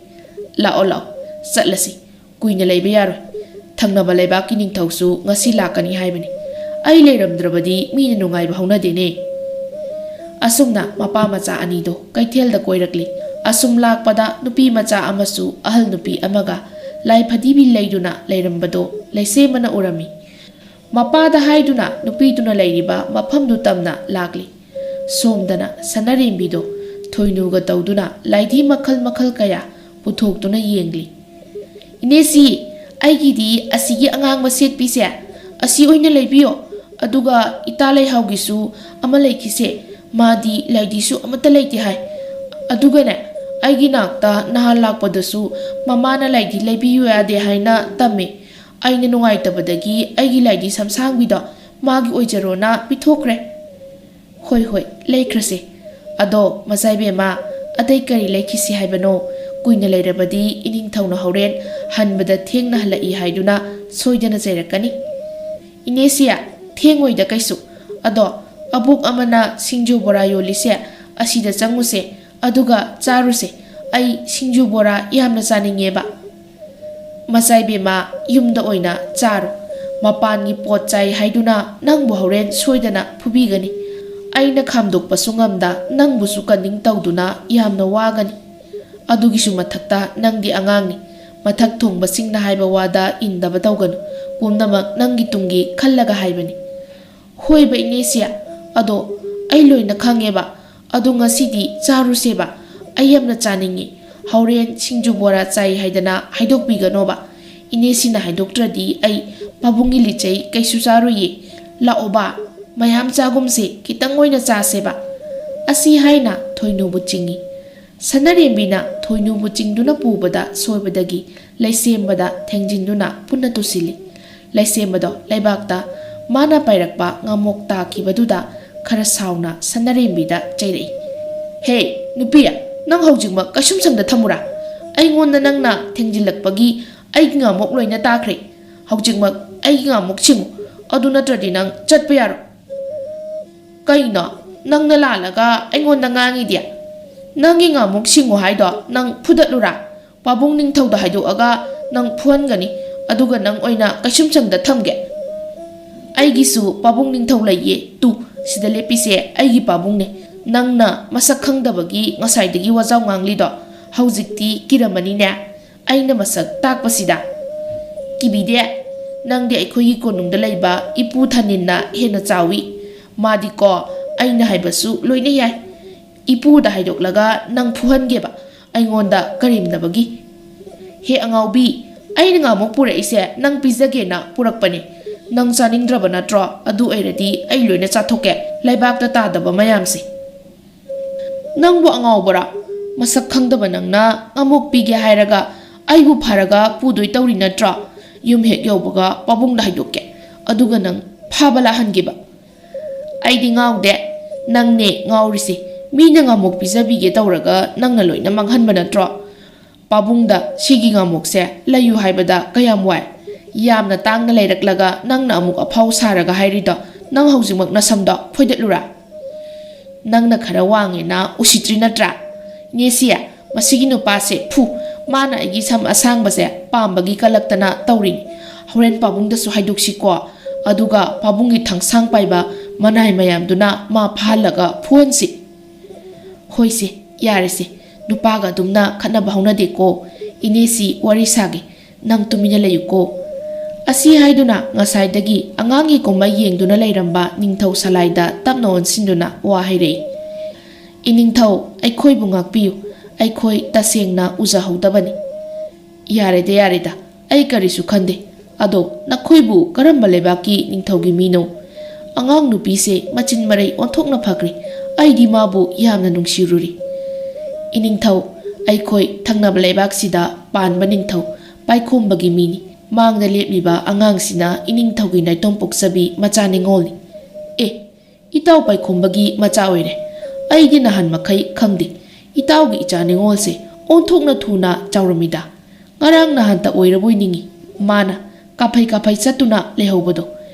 ꯂꯥꯛꯑꯣ ꯂꯥꯛꯑꯣ ꯆꯠꯂꯁꯤ ꯀꯨꯏꯅ ꯂꯩꯕ ꯌꯥꯔꯣꯏ ꯊꯪꯅꯕ ꯂꯩꯕꯥꯛꯀꯤ ꯅꯤꯡꯊꯧꯁꯨ ꯉꯁꯤ ꯂꯥꯛꯀꯅꯤ ꯍꯥꯏꯕꯅꯤ ꯑꯩ ꯂꯩꯔꯝꯗ꯭ꯔꯕꯗꯤ ꯃꯤꯅ ꯅꯨꯡꯉꯥꯏꯕ ꯍꯧꯅꯗꯦꯅꯦ ꯑꯁꯨꯝꯅ ꯃꯄꯥ ꯃꯆꯥ ꯑꯅꯤꯗꯣ ꯀꯩꯊꯦꯜꯗ ꯀꯣꯏꯔꯛꯂꯤ ꯑꯁꯨꯝ ꯂꯥꯛꯄꯗ ꯅꯨꯄꯤ ꯃꯆꯥ ꯑꯃꯁꯨ ꯑꯍꯜ ꯅꯨꯄꯤ ꯑꯃꯒ ꯂꯥꯏ ꯐꯗꯤꯕꯤ ꯂꯩꯗꯨꯅ ꯂꯩꯔꯝꯕꯗꯣ ꯂꯩꯁꯦꯝꯕꯅ ꯎꯔꯝꯃꯤ ꯃꯄꯥꯗ ꯍꯥꯏꯗꯨꯅ ꯅꯨꯄꯤꯗꯨꯅ ꯂꯩꯔꯤꯕ ꯃꯐꯝꯗꯨ ꯇꯝꯅ ꯂꯥꯛꯂꯤ ꯁꯣꯝꯗꯅ ꯁꯅꯔꯦꯝꯕꯤꯗꯣ ꯊꯣꯏꯅꯨꯒ ꯇꯧꯗꯨꯅ ꯂꯥꯏꯙꯤ ꯃꯈꯜ ꯃꯈꯜ ꯀꯌా ꯄꯨꯊꯣꯛꯇꯨꯅ ꯌꯦꯡꯂꯤ ꯏꯅꯦꯁꯤ ꯑꯩꯒꯤꯗꯤ ꯑꯁꯤꯒꯤ ꯑꯉꯥꯡꯕ ꯁꯦꯠꯄꯤꯁꯦ ꯑꯁꯤ ꯑꯣꯏꯅ ꯂꯩꯕꯤꯌꯣ ꯑꯗꯨꯒ ꯏꯇꯥ ꯂꯩꯍꯥꯎꯒꯤꯁꯨ ꯑꯃ ꯂꯩꯈꯤꯁꯦ ꯃꯥꯗꯤ ꯂꯥꯏꯙꯤꯁꯨ ꯑꯃꯠꯇ ꯂꯩꯇꯦ ꯍꯥꯏ ꯑꯗꯨꯒꯅꯦ ꯑꯩꯒꯤ ꯅꯥꯛꯇ ꯅꯍꯥꯟ ꯂꯥꯛꯄꯗꯁꯨ ꯃꯃꯥꯅ ꯂꯥꯏꯙꯤ ꯂꯩꯕꯤꯌꯨ ꯌꯥꯗꯦ ꯍꯥꯏꯅ ꯇꯝꯃꯦ ꯑꯩꯅ ꯅꯨꯡꯉꯥꯏꯇꯕꯗꯒꯤ ꯑꯩꯒꯤ ꯂꯥꯏꯙꯤ ꯁꯝꯁꯥꯡꯕꯤꯗꯣ ꯃꯥꯒꯤ ꯑꯣꯏꯖꯔꯣꯅ ꯄꯤꯊꯣꯛꯈ꯭ꯔꯦ ꯍꯣꯏ ꯍꯣꯏ ꯂꯩꯈ꯭ꯔꯁꯦ ꯑꯗꯣ ꯃꯆꯥ ꯏꯕꯦꯝꯃ ꯑꯇꯩ ꯀꯔꯤ ꯂꯩꯈꯤꯁꯤ ꯍꯥꯏꯕꯅꯣ ꯀꯨꯏꯅ ꯂꯩꯔꯕꯗꯤ ꯏꯅꯤꯡꯊꯧꯅ ꯍꯧꯔꯦꯟ ꯍꯟꯕꯗ ꯊꯦꯡꯅ ꯍꯜꯂꯛꯏ ꯍꯥꯏꯗꯨꯅ ꯁꯣꯏꯗꯅ ꯆꯩꯔꯛꯀꯅꯤ ꯏꯅꯦꯁꯤꯌꯥ ꯊꯦꯡꯉꯣꯏꯗ ꯀꯩꯁꯨ ꯑꯗꯣ ꯑꯕꯣꯛ ꯑꯃꯅ ꯁꯤꯡꯖꯨ ꯕꯣꯔꯥ ꯌꯣꯜꯂꯤꯁꯦ ꯑꯁꯤꯗ ꯆꯪꯉꯨꯁꯦ ꯑꯗꯨꯒ ꯆꯥꯔꯨꯁꯦ ꯑꯩ ꯁꯤꯡꯖꯨ ꯕꯣꯔꯥ ꯌꯥꯝꯅ ꯆꯥꯅꯤꯡꯉꯦꯕ ꯃꯆꯥ ꯏꯕꯦꯝꯃ ꯌꯨꯝꯗ ꯑꯣꯏꯅ ꯆꯥꯔꯣ ꯃꯄꯥꯟꯒꯤ ꯄꯣꯠ ꯆꯥꯏ ꯍꯥꯏꯗꯨꯅ ꯅꯪꯕꯨ ꯍꯧꯔꯦꯟ ꯁꯣꯏꯗꯅ ꯐꯨꯕꯤꯒꯅꯤ ꯑꯩꯅ ꯈꯥꯝꯗꯣꯛꯄꯁꯨ ꯉꯝꯗ ꯅꯪꯕꯨꯁꯨ ꯀꯟꯅꯤꯡ ꯇꯧꯗꯨꯅ ꯌꯥꯝꯅ ꯋꯥꯒꯅꯤ ꯑꯗꯨꯒꯤꯁꯨ ꯃꯊꯛꯇ ꯅꯪꯗꯤ ꯑꯉꯥꯡꯅꯤ ꯃꯊꯛ ꯊꯣꯡꯕꯁꯤꯡꯅ ꯍꯥꯏꯕ ꯋꯥꯗ ꯏꯟꯗꯕ ꯇꯧꯒꯅꯨ ꯄꯨꯝꯅꯃꯛ ꯅꯪꯒꯤ ꯇꯨꯡꯒꯤ ꯈꯜꯂꯒ ꯍꯥꯏꯕꯅꯤ ꯍꯣꯏꯕ ꯏꯅꯦꯁꯤꯌꯥ ꯑꯗꯣ ꯑꯩ ꯂꯣꯏꯅ ꯈꯪꯉꯦꯕ ꯑꯗꯣ ꯉꯁꯤꯗꯤ ꯆꯥꯔꯨꯁꯦꯕ ꯑꯩ ꯌꯥꯝꯅ ꯆꯥꯅꯤꯡꯉꯤ ꯍꯧꯔꯦꯟ ꯁꯤꯡꯖꯨ ꯕꯣꯔꯥ ꯆꯥꯏ ꯍꯥꯏꯗꯅ ꯍꯥꯏꯗꯣꯛꯄꯤꯒꯅꯣꯕ ꯏꯅꯦꯁꯤꯅ ꯍꯥꯏꯗꯣꯛꯇ꯭ꯔꯗꯤ ꯑꯩ ꯄꯥꯕꯨꯡꯒꯤ ꯂꯤꯆꯩ ꯀꯩꯁꯨ ꯆꯥꯔꯣꯏꯌꯦ ꯂꯥꯛꯑꯣꯕ ꯃꯌꯥꯝ ꯆꯥꯒꯨꯝꯁꯦ ꯈꯤꯇꯪ ꯑꯣꯏꯅ ꯆꯥꯁꯦꯕ ꯑꯁꯤ ꯍꯥꯏꯅ ꯊꯣꯏꯅꯨꯕꯨ ꯆꯤꯡꯉꯤ ꯁꯅꯔꯦꯝꯕꯤꯅ ꯊꯣꯏꯅꯨꯕꯨ ꯆꯤꯡꯗꯨꯅ ꯄꯨꯕꯗ ꯁꯣꯏꯕꯗꯒꯤ ꯂꯩꯁꯦꯝꯕꯗ ꯊꯦꯡꯖꯤꯟꯗꯨꯅ ꯄꯨꯟꯅ ꯇꯨꯁꯤꯜꯂꯤ ꯂꯩꯁꯦꯝꯕꯗꯣ ꯂꯩꯕꯥꯛꯇ ꯃꯥꯅ ꯄꯥꯏꯔꯛꯄ ꯉꯥꯃꯣꯛ ꯇꯥꯈꯤꯕꯗꯨꯗ ꯈꯔ ꯁꯥꯎꯅ ꯁꯅꯔꯦꯝꯕꯤꯗ ꯆꯩꯔꯛꯏ ꯍꯦ ꯅꯨꯄꯤ ꯅꯪ ꯍꯧꯖꯤꯛꯃꯛ ꯀꯩꯁꯨꯝꯁꯪꯗ ꯊꯝꯃꯨꯔꯥ ꯑꯩꯉꯣꯟꯗ ꯅꯪꯅ ꯊꯦꯡꯖꯤꯜꯂꯛꯄꯒꯤ ꯑꯩꯒꯤ ꯉꯥꯃꯣꯛ ꯂꯣꯏꯅ ꯇꯥꯈ꯭ꯔꯦ ꯍꯧꯖꯤꯛꯃꯛ ꯑꯩꯒꯤ ꯉꯥꯃꯣꯛ ꯁꯤꯡꯉꯨ ꯑꯗꯨ ꯅꯠꯇ꯭ꯔꯗꯤ ꯅꯪ ꯆꯠꯄ ꯌꯥꯔꯣꯏ ꯀꯩꯅꯣ ꯅꯪꯅ ꯂꯥꯜꯂꯒ ꯑꯩꯉꯣꯟꯗ ꯉꯥꯡꯉꯤꯗꯤ ꯅꯪꯒꯤ ꯉꯥꯃꯣꯛ ꯁꯤꯡꯉꯨ ꯍꯥꯏꯗꯣ ꯅꯪ ꯐꯨꯗꯠꯂꯨꯔꯥ ꯄꯥꯕꯨꯡ ꯅꯤꯡꯊꯧꯗ ꯍꯥꯏꯗꯣꯛꯑꯒ ꯅꯪ ꯐꯨꯍꯟꯒꯅꯤ ꯑꯗꯨꯒ ꯅꯪ ꯑꯣꯏꯅ ꯀꯩꯁꯨꯝꯁꯪꯗ ꯊꯝꯒꯦ ꯑꯩꯒꯤꯁꯨ ꯄꯥꯕꯨꯡ ꯅꯤꯡꯊꯧ ꯂꯩꯌꯦ two sida lepise aigi pabungne nangna masak khangdabagi ngasai dagi wajau nganglido haujikti kiramani ne aina masak takpasida kibide nangde aikhoyi konungda laiba ipu thaninna hena chawi madi ko aina haibasu loina yai ipu da haidoklaga nang phuhangeba aingonda karimnabagi he angaubi aina ngamok pura ise nang pizage na purakpane nang chaningdraba natro adu airadi ai loina chathoke laibakta tadaba mayamsi nangbu angaubara masak khangdaba nangna amok pige hairaga aibu pharaga pudoi tawri natra yum hek yobaga pabungda haidoke aduga nang phabala hangiba aidi ngaude nangne ngaurisi mina ngamok pizabige tawraga nangna loina manghanba natro pabungda sigi ngamokse layu haibada kayam wai yamna tangna leiraklaga nangna amuk aphau saraga hairido nang haujimak nasamdo phoidatlura nangna khara wange na usitri natra nesia masigi nupase phu mana agi sam asang base pambagi kalaktana tawri horen pabungda su haiduksi ko aduga pabungi thangsang paiba manai mayam duna ma phalaga phuansi hoise yarese nupaga dumna khana bahuna de ko inesi wari sage nang tumina layuko asi haiduna ngasai dagi angangi koma yengduna lairamba ningthau salaida tapna onsinduna wa hairei iningthau aikhoi bungak piu aikhoi tasengna uja hodabani yareda ai karisu khande ado nakhoibu karamba lebaki ningthaugi mino angang nupi se machin marai onthokna phakri aidi mabu yamna nungsiruri iningthau aikhoi thangnaba lebak sida panba ningthau paikhombagi mini mangda lepliba angang sina iningthaugi naitom poksabi macha ningolni itaw paikhombagi macha oire aigi nahan makhai khangdi itawgi icha ningolse onthokna thuna chawramida ngarang nahan ta oiraboi ningi mana kaphai chatuna lehobado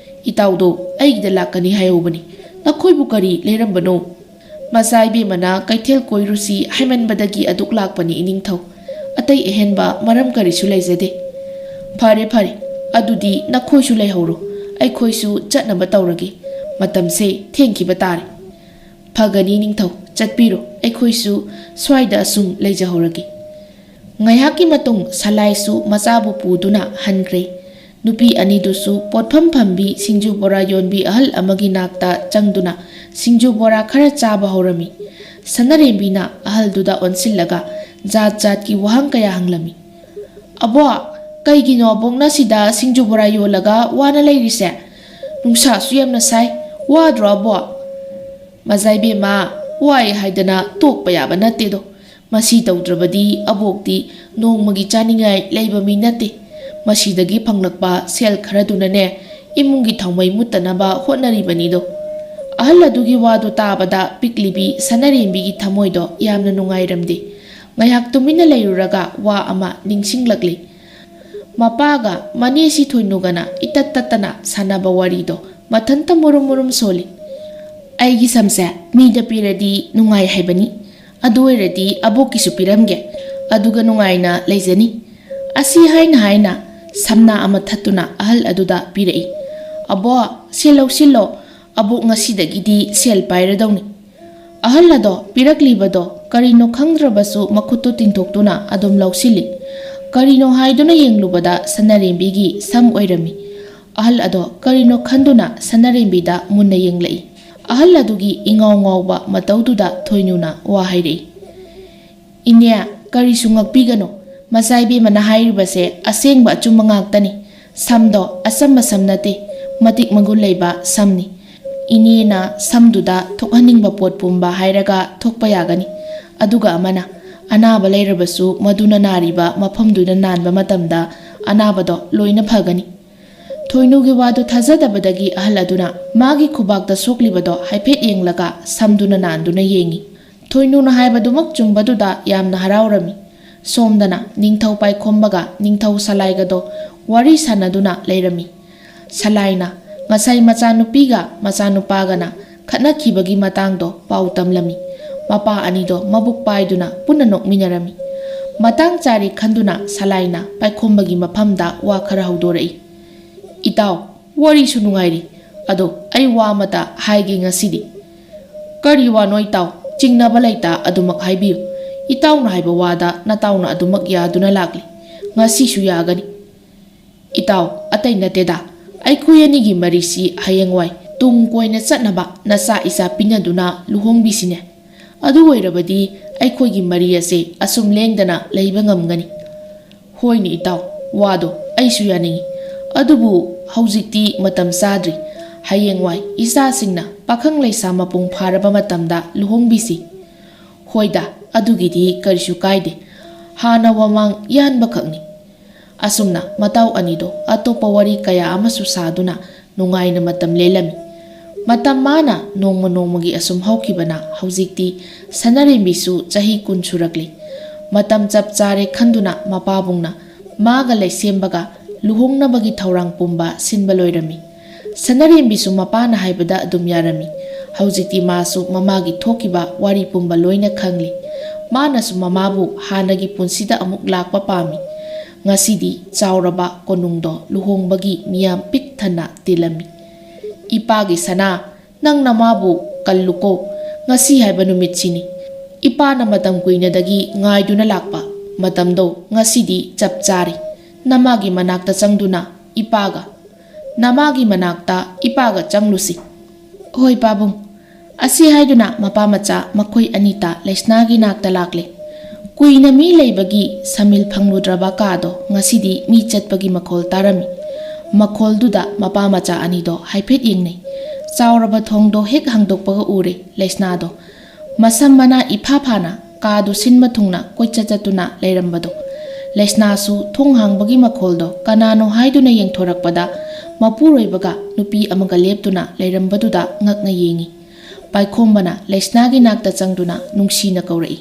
itawdo aigida lakani hayobani nakhoibu kari lerambano masaibe mana kaithel koirusi haimanbadagi aduk lakpani iningthau atai ehenba maram karisu leizade phare adudi nakhoisu leihoro aikhoisu chatnaba tawragi matamse thengkiba tare phagani ningthau chatpiro aikhoisu swaida asum leijahoragi ngaihaki matung salaisu machabu puduna hanre nupi anidusu potpham phambi singju bora yonbi ahal amagi nakta changduna singju bora khara chaba horami sanarembina ahal duda onsillaga jat ki wahang kaya hanglami abo kaigino bongna sida singju bora yolaga wana leirise nungsa suyamna sai wadro abo mazaibe ma wai haidana tokpa yaba natedo masi tawdrabadi abokti nongmagi chaningai leiba mi nate masidagi phanglakpa sel kharadunane imungi thawmai mutanaba hotnaribanido ahal adugi wadu tabada piklibi sanarembigi thamoido yamna nungairamde ngayak tumina leiruraga wa ama ningsinglakli mapaga manesi thoinugana itattatana sanaba warido mathanta murum soli aigi samse mida piradi nungai haibani adu oiradi aboki su piramge aduga nungaina leizani asi haina samna ama thatuna ahal aduda pirai abo silo abok ngasidagidi sel pairadawni ahal ado piraklibado karino khangdrabasu makhutu tintoktuna adom lausili karino haiduna yenglubada sanarembigi sam oirami ahal ado karino khanduna sanarembida munna yenglai ahal adugi ingawba mataududa thoinuna wa hairei inya kari sungakpigano masaibe mana hairibase asengba chumangak samdo asamba samnate matik magul leiba samni inina samduda thokhaningba pot pumba hairaga thokpa yagani aduga amana anaba leirabasu maduna nariba mafamduna nanba matamda anabado loina phagani thoinugi wadu thajadabadagi ahladuna magi khubakda soklibado haiphet yenglaga samduna nanduna yengi thoinuna haibadumak chumbaduda yamna haraurami somdana ningthau paikhombaga ningthau salaigado wari sanaduna leirami salaina ngasai machanupiga machanupagana khatnakhibagi matangdo pau tamlami mapa anido mabuk paiduna punna nokminarami matang chari khanduna salaina paikhombagi mafamda wa khara haudorai itaw wari sunungairi ꯑꯗꯣ ꯑꯩ ꯋꯥ ꯑꯃꯇ ꯍꯥꯏꯒꯦ ꯉꯁꯤꯗꯤ꯫ ꯀꯔꯤ ꯋꯥꯅꯣ ꯏꯇꯥꯎ? ꯆꯤꯡꯅꯕ ꯂꯩꯇ ꯑꯗꯨꯃꯛ ꯍꯥꯏꯕꯤꯌꯨ꯫ ꯏꯇꯥꯎꯅ ꯍꯥꯏꯕ ꯋꯥꯗ ꯅꯇꯥꯎꯅ ꯑꯗꯨꯃꯛ ꯌꯥꯗꯨꯅ ꯂꯥꯛꯂꯤ꯫ ꯉꯁꯤꯁꯨ ꯌꯥꯒꯅꯤ꯫ ꯏꯇꯥꯎ, ꯑꯇꯩ ꯅꯠꯇꯦꯗ, ꯑꯩꯈꯣꯏ ꯑꯅꯤꯒꯤ ꯃꯔꯤꯁꯤ ꯍꯌꯦꯡꯋꯥꯏ ꯇꯨꯡ ꯀꯣꯏꯅ ꯆꯠꯅꯕ ꯅꯆꯥ ꯏꯆꯥ ꯄꯤꯅꯗꯨꯅ luhongbisine꯫ ꯑꯗꯨ ꯑꯣꯏꯔꯕꯗꯤ ꯑꯩꯈꯣꯏꯒꯤ ꯃꯔꯤ ꯑꯁꯤ ꯑꯁꯨꯝ ꯂꯦꯡꯗꯅ ꯂꯩꯕ ꯉꯝꯒꯅꯤ꯫ ꯍꯣꯏꯅꯦ ꯏꯇꯥꯎ, ꯋꯥꯗꯣ ꯑꯩꯁꯨ ꯌꯥꯅꯤꯡꯉꯤ꯫ ꯑꯗꯨꯕꯨ ꯍꯧꯖꯤꯛꯇꯤ ꯃꯇꯝ ꯆꯥꯗ꯭ꯔꯤ꯫ ꯍꯌꯦꯡꯋꯥꯏ ꯏꯆꯥꯁꯤꯡꯅ ꯄꯥꯈꯪ ꯂꯩꯁꯥ ꯃꯄꯨꯡ ꯐꯥꯔꯕ ꯃꯇꯝꯗ luhongbisi꯫ ꯍꯣꯏꯗ, ꯑꯗꯨꯒꯤꯗꯤ ꯀꯔꯤꯁꯨ ꯀꯥꯏꯗꯦ꯫ ꯍꯥꯟꯅ ꯋꯥꯃꯥꯡ ꯌꯥꯟꯕꯈꯛꯅꯤ꯫ ꯑꯁꯨꯝꯅ ꯃꯇꯥꯎ ꯑꯅꯤꯗꯣ ꯑꯇꯣꯞꯄ ꯋꯥꯔꯤ ꯀꯌꯥ ꯑꯃꯁꯨ ꯁꯥꯗꯨꯅ ꯅꯨꯡꯉꯥꯏꯅ ꯃꯇꯝ ꯂꯦꯜꯂꯝꯃꯤ꯫ ꯃꯇꯝ ꯃꯥꯅ ꯅꯣꯡꯃ ꯅꯣꯡꯃꯒꯤ ꯑꯁꯨꯝ ꯍꯧꯈꯤꯕꯅ ꯍꯧꯖꯤꯛꯇꯤ ꯁꯅꯔꯦꯝꯕꯤꯁꯨ ꯆꯍꯤ 10 ꯁꯨꯔꯛꯂꯤ꯫ ꯃꯇꯝ ꯆꯞ ꯆꯥꯔꯦ ꯈꯟꯗꯨꯅ ꯃꯄꯥꯕꯨꯡꯅ ꯃꯥꯒ ꯂꯩꯁꯦꯝꯕꯒ luhongnabagi ꯊꯧꯔꯥꯡ ꯄꯨꯝꯕ ꯁꯤꯟꯕ ꯂꯣꯏꯔꯝꯃꯤ꯫ ꯁꯅꯔꯦꯝꯕꯤꯁꯨ ꯃꯄꯥꯅ ꯍꯥꯏꯕꯗ ꯑꯗꯨꯝ ꯌꯥꯔꯝꯃꯤ꯫ ꯍꯧꯖꯤꯛꯇꯤ ꯃꯥꯁꯨ ꯃꯃꯥꯒꯤ ꯊꯣꯛꯈꯤꯕ ꯋꯥꯔꯤ ꯄꯨꯝꯕ ꯂꯣꯏꯅ ꯈꯪꯂꯤ꯫ ꯃꯥꯅꯁꯨ ꯃꯃꯥꯕꯨ ꯍꯥꯟꯅꯒꯤ ꯄꯨꯟꯁꯤꯗ ꯑꯃꯨꯛ ꯂꯥꯛꯄ ꯄꯥꯝꯃꯤ꯫ ꯉꯁꯤꯗꯤ ꯆꯥꯎꯔꯕ ꯀꯣꯅꯨꯡꯗꯣ luhongbagi ꯃꯤꯌꯥꯝ ꯄꯤꯛ ꯊꯟꯅ ꯇꯤꯜꯂꯝꯃꯤ꯫ ꯏꯄꯥꯒꯤ ꯁꯅꯥ, ꯅꯪ ꯅꯃꯥꯕꯨ ꯀꯜꯂꯨꯀꯣ꯫ ꯉꯁꯤ ꯍꯥꯏꯕ ꯅꯨꯃꯤꯠꯁꯤꯅꯤ ꯏꯄꯥꯅ ꯃꯇꯝ ꯀꯨꯏꯅꯗꯒꯤ ꯉꯥꯏꯗꯨꯅ ꯂꯥꯛꯄ꯫ ꯃꯇꯝꯗꯣ ꯉꯁꯤꯗꯤ ꯆꯞ ꯆꯥꯔꯤ꯫ ꯅꯃꯥꯒꯤ ꯃꯅꯥꯛꯇ ꯆꯪꯗꯨꯅ ꯅꯃꯥꯒꯤ ꯃꯅꯥꯛꯇ ꯏꯄꯥꯒ ꯆꯪꯂꯨꯁꯤ꯫ ꯍꯣꯏ ꯄꯥꯕꯨꯡ꯫ ꯑꯁꯤ ꯍꯥꯏꯗꯨꯅ ꯃꯄꯥ ꯃꯆꯥ ꯃꯈꯣꯏ ꯑꯅꯤꯇ ꯂꯩꯁꯅꯥꯒꯤ ꯅꯥꯛꯇ ꯂꯥꯛꯂꯦ꯫ ꯀꯨꯏꯅ ꯃꯤ ꯂꯩꯕꯒꯤ ꯁꯃꯤꯜ ꯐꯪꯂꯨꯗ꯭ꯔꯕ ꯀꯥꯗꯣ ꯉꯁꯤꯗꯤ ꯃꯤ ꯆꯠꯄꯒꯤ ꯃꯈꯣꯜ ꯇꯥꯔꯝꯃꯤ꯫ ꯃꯈꯣꯜꯗꯨꯗ ꯃꯄꯥ ꯃꯆꯥ ꯑꯅꯤꯗꯣ ꯍꯥꯏꯐꯦꯠ ꯌꯦꯡꯅꯩ꯫ ꯆꯥꯎꯔꯕ ꯊꯣꯡꯗꯣ ꯍꯦꯛ ꯍꯥꯡꯗꯣꯛꯄꯒ ꯎꯔꯦ ꯂꯩꯁꯅꯥꯗꯣ ꯃꯁꯝ ꯃꯅꯥ ꯏꯐꯥ ꯐꯥꯅ ꯀꯥꯗꯨ ꯁꯤꯟꯕ ꯊꯨꯡꯅ ꯀꯣꯏꯆꯠ ꯆꯠꯇꯨꯅ ꯂꯩꯔꯝꯕꯗꯣ꯫ ꯂꯩꯁꯅꯥꯁꯨ ꯊꯣꯡ ꯍꯥꯡꯕꯒꯤ ꯃꯈꯣꯜꯗꯣ ꯀꯅꯥꯅꯣ ꯍꯥꯏꯗꯨꯅ ꯌꯦꯡꯊꯣꯔꯛꯄꯗ ꯃꯄꯨꯔꯣꯏꯕꯒ ꯅꯨꯄꯤ ꯑꯃꯒ ꯂꯦꯞꯇꯨꯅ ꯂꯩꯔꯝꯕꯗꯨꯗ ꯉꯛꯅ ꯌꯦꯡꯉꯤ꯫ ꯄꯥꯏꯈꯣꯝꯕꯅ ꯂꯩꯁꯅꯥꯒꯤ ꯅꯥꯛꯇ ꯆꯪꯗꯨꯅ ꯅꯨꯡꯁꯤꯅ ꯀꯧꯔꯛꯏ꯫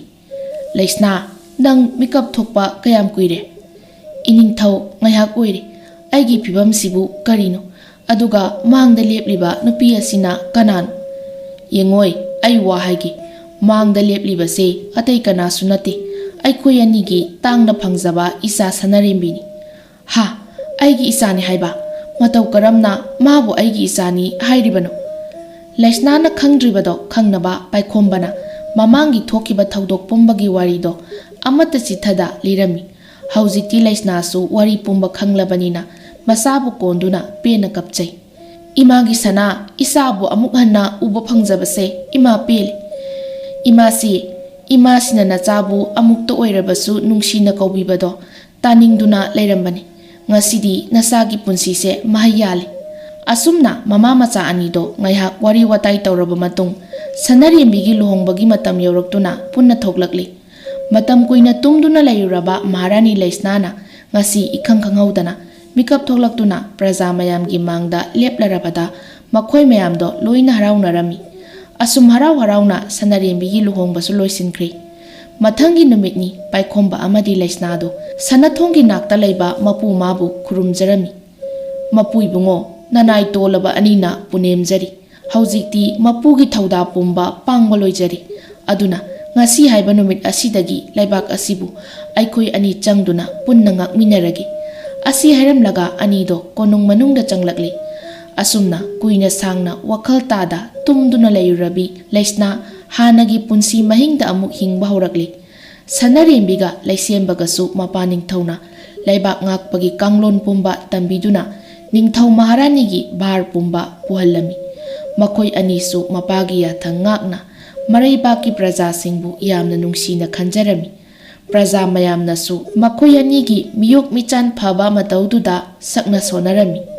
ꯂꯩꯁꯅꯥ, ꯅꯪ ꯃꯤꯀꯞ ꯊꯣꯛꯄ ꯀꯌꯥꯝ ꯀꯨꯏꯔꯦ? ꯏꯅꯤꯡꯊꯧ, ꯉꯥꯏꯍꯥꯛ ꯑꯣꯏꯔꯦ꯫ ꯑꯩꯒꯤ ꯐꯤꯕꯝꯁꯤꯕꯨ ꯀꯔꯤꯅꯣ? ꯑꯗꯨꯒ ꯃꯥꯡꯗ ꯂꯦꯞꯂꯤꯕ ꯅꯨꯄꯤ ꯑꯁꯤꯅ ꯀꯅꯥꯅꯣ? ꯌꯦꯡꯉꯣꯏ, ꯑꯩ ꯋꯥ ꯍꯥꯏꯒꯦ꯫ ꯃꯥꯡꯗ ꯂꯦꯞꯂꯤꯕꯁꯦ ꯑꯇꯩ ꯀꯅꯥꯁꯨ ꯅꯠꯇꯦ, ꯑꯩꯈꯣꯏ ꯑꯅꯤꯒꯤ ꯇꯥꯡꯅ ꯐꯪꯖꯕ ꯏꯆꯥ ꯁꯅꯔꯦꯝꯕꯤꯅꯤ꯫ ꯍꯥ, ꯑꯩꯒꯤ ꯏꯆꯥꯅꯤ ꯍꯥꯏꯕ? ꯃꯇꯧ ꯀꯔꯝꯅ ꯃꯥꯕꯨ ꯑꯩꯒꯤ ꯏꯆꯥꯅꯤ ꯍꯥꯏꯔꯤꯕꯅꯣ? ꯂꯩꯁꯅꯥꯅ ꯈꯪꯗ꯭ꯔꯤꯕꯗꯣ ꯈꯪꯅꯕ ꯄꯥꯏꯈꯣꯝꯕꯅ ꯃꯃꯥꯡꯒꯤ ꯊꯣꯛꯈꯤꯕ ꯊꯧꯗꯣꯛ ꯄꯨꯝꯕꯒꯤ ꯋꯥꯔꯤꯗꯣ ꯑꯃꯠꯇ ꯆꯤꯊꯗ ꯂꯤꯔꯝꯃꯤ꯫ ꯍꯧꯖꯤꯛꯇꯤ ꯂꯩꯁꯅꯥꯁꯨ ꯋꯥꯔꯤ ꯄꯨꯝꯕ ꯈꯪꯂꯕꯅꯤꯅ ꯃꯁꯥꯕꯨ ꯀꯣꯟꯗꯨꯅ ꯄꯦꯟꯅ ꯀꯞꯆꯩ꯫ ꯏꯃꯥꯒꯤ ꯁꯅꯥ, ꯏꯆꯥꯕꯨ ꯑꯃꯨꯛ ꯍꯟꯅ ꯎꯕ ꯐꯪꯖꯕꯁꯦ ꯏꯃꯥ ꯄꯦꯜꯂꯤ꯫ ꯏꯃꯥꯁꯤꯅ ꯅꯆꯥꯕꯨ ꯑꯃꯨꯛꯇ ꯑꯣꯏꯔꯕꯁꯨ ꯅꯨꯡꯁꯤꯅ ꯀꯧꯕꯤꯕꯗꯣ ꯇꯥꯅꯤꯡꯗꯨꯅ ꯂꯩꯔꯝꯕꯅꯤ꯫ ꯉꯁꯤꯗꯤ ꯅꯆꯥꯒꯤ ꯄꯨꯟꯁꯤꯁꯦ ꯃꯍꯩ ꯌꯥꯜꯂꯤ꯫ ꯑꯁꯨꯝꯅ ꯃꯃꯥ ꯃꯆꯥ ꯑꯅꯤꯗꯣ ꯉꯥꯏꯍꯥꯛ ꯋꯥꯔꯤ ꯋꯥꯇꯥꯏ ꯇꯧꯔꯕ ꯃꯇꯨꯡ ꯁꯅꯔꯦꯝꯕꯤꯒꯤ luhongbagi ꯃꯇꯝ ꯌꯧꯔꯛꯇꯨꯅ ꯄꯨꯟꯅ ꯊꯣꯛꯂꯛꯂꯤ꯫ ꯃꯇꯝ ꯀꯨꯏꯅ ꯇꯨꯝꯗꯨꯅ ꯂꯩꯔꯨꯔꯕ ꯃꯍꯥꯔꯥꯅꯤ ꯂꯩꯁꯅꯥꯅ ꯉꯁꯤ ꯏꯈꯪ ꯈꯪꯍꯧꯗꯅ ꯃꯤꯀꯞ ꯊꯣꯛꯂꯛꯇꯨꯅ ꯄ꯭ꯔꯖꯥ ꯃꯌꯥꯝꯒꯤ ꯃꯥꯡꯗ ꯂꯦꯞꯂꯔꯕꯗ ꯃꯈꯣꯏ ꯃꯌꯥꯝꯗꯣ ꯂꯣꯏꯅ ꯍꯔꯥꯎꯅꯔꯝꯃꯤ꯫ ꯑꯁꯨꯝ ꯍꯔꯥꯎ ꯍꯔꯥꯎꯅ ꯁꯅꯔꯦꯝꯕꯤꯒꯤ luhongbꯁꯨ ꯂꯣꯏꯁꯤꯟꯈ꯭ꯔꯦ꯫ ꯃꯊꯪꯒꯤ ꯅꯨꯃꯤꯠꯅꯤ ꯄꯥꯏꯈꯣꯝꯕ ꯑꯃꯗꯤ ꯂꯩꯁꯅꯥꯗꯣ ꯁꯅꯊꯣꯡꯒꯤ ꯅꯥꯛꯇ ꯂꯩꯕ ꯃꯄꯨ ꯃꯥꯕꯨ ꯈꯨꯔꯨꯝꯖꯔꯝꯃꯤ꯫ ꯃꯄꯨ ꯏꯕꯨꯡꯉꯣ, ꯅꯅꯥꯏ ꯇꯣꯜꯂꯕ ꯑꯅꯤꯅ ꯄꯨꯅꯦꯝꯖꯔꯤ꯫ ꯍꯧꯖꯤꯛꯇꯤ ꯃꯄꯨꯒꯤ ꯊꯧꯗꯥ ꯄꯨꯝꯕ ꯄꯥꯡꯕ ꯂꯣꯏꯖꯔꯤ꯫ ꯑꯗꯨꯅ ꯉꯁꯤ ꯍꯥꯏꯕ ꯅꯨꯃꯤꯠ ꯑꯁꯤꯗꯒꯤ ꯂꯩꯕꯥꯛ ꯑꯁꯤꯕꯨ ꯑꯩꯈꯣꯏ ꯑꯅꯤ ꯆꯪꯗꯨꯅ ꯄꯨꯟꯅ ꯉꯥꯛꯃꯤꯟꯅꯔꯒꯦ꯫ ꯑꯁꯤ ꯍꯥꯏꯔꯝꯂꯒ ꯑꯅꯤꯗꯣ ꯀꯣꯅꯨꯡ ꯃꯅꯨꯡꯗ ꯆꯪꯂꯛꯂꯤ꯫ ꯑꯁꯨꯝꯅ ꯀꯨꯏꯅ ꯁꯥꯡꯅ ꯋꯥꯈꯜ ꯇꯥꯗ ꯇꯨꯝꯗꯨꯅ ꯂꯩꯔꯨꯔꯕꯤ ꯂꯩꯁꯅꯥ ꯍꯥꯟꯅꯒꯤ ꯄꯨꯟꯁꯤ ꯃꯍꯤꯡꯗ ꯑꯃꯨꯛ ꯍꯤꯡꯕ ꯍꯧꯔꯛꯂꯤ꯫ ꯁꯅꯔꯦꯝꯕꯤꯒ ꯂꯩꯁꯦꯝꯕꯒꯁꯨ ꯃꯄꯥ ꯅꯤꯡꯊꯧꯅ ꯂꯩꯕꯥꯛ ꯉꯥꯛꯄꯒꯤ ꯀꯥꯡꯂꯣꯟ ꯄꯨꯝꯕ ꯇꯝꯕꯤꯗꯨꯅ ꯅꯤꯡꯊꯧ ꯃꯍꯥꯔꯥꯅꯤꯒꯤ ꯚꯥꯔ ꯄꯨꯝꯕ ꯄꯨꯍꯜꯂꯝꯃꯤ꯫ ꯃꯈꯣꯏ ꯑꯅꯤꯁꯨ ꯃꯄꯥꯒꯤ ꯌꯥꯊꯪ ꯉꯥꯛꯅ ꯃꯔꯩꯕꯥꯛꯀꯤ ꯄ꯭ꯔꯖꯥꯁꯤꯡꯕꯨ ꯌꯥꯝꯅ ꯅꯨꯡꯁꯤꯅ ꯈꯟꯖꯔꯝꯃꯤ꯫ ꯄ꯭ꯔꯖꯥ ꯃꯌꯥꯝꯅꯁꯨ ꯃꯈꯣꯏ ꯑꯅꯤꯒꯤ ꯃꯤꯌꯣꯛ ꯃꯤꯆꯥꯟ ꯐꯕ ꯃꯇꯧꯗꯨꯗ ꯁꯛꯅ ꯁꯣꯟꯅꯔꯝꯃꯤ꯫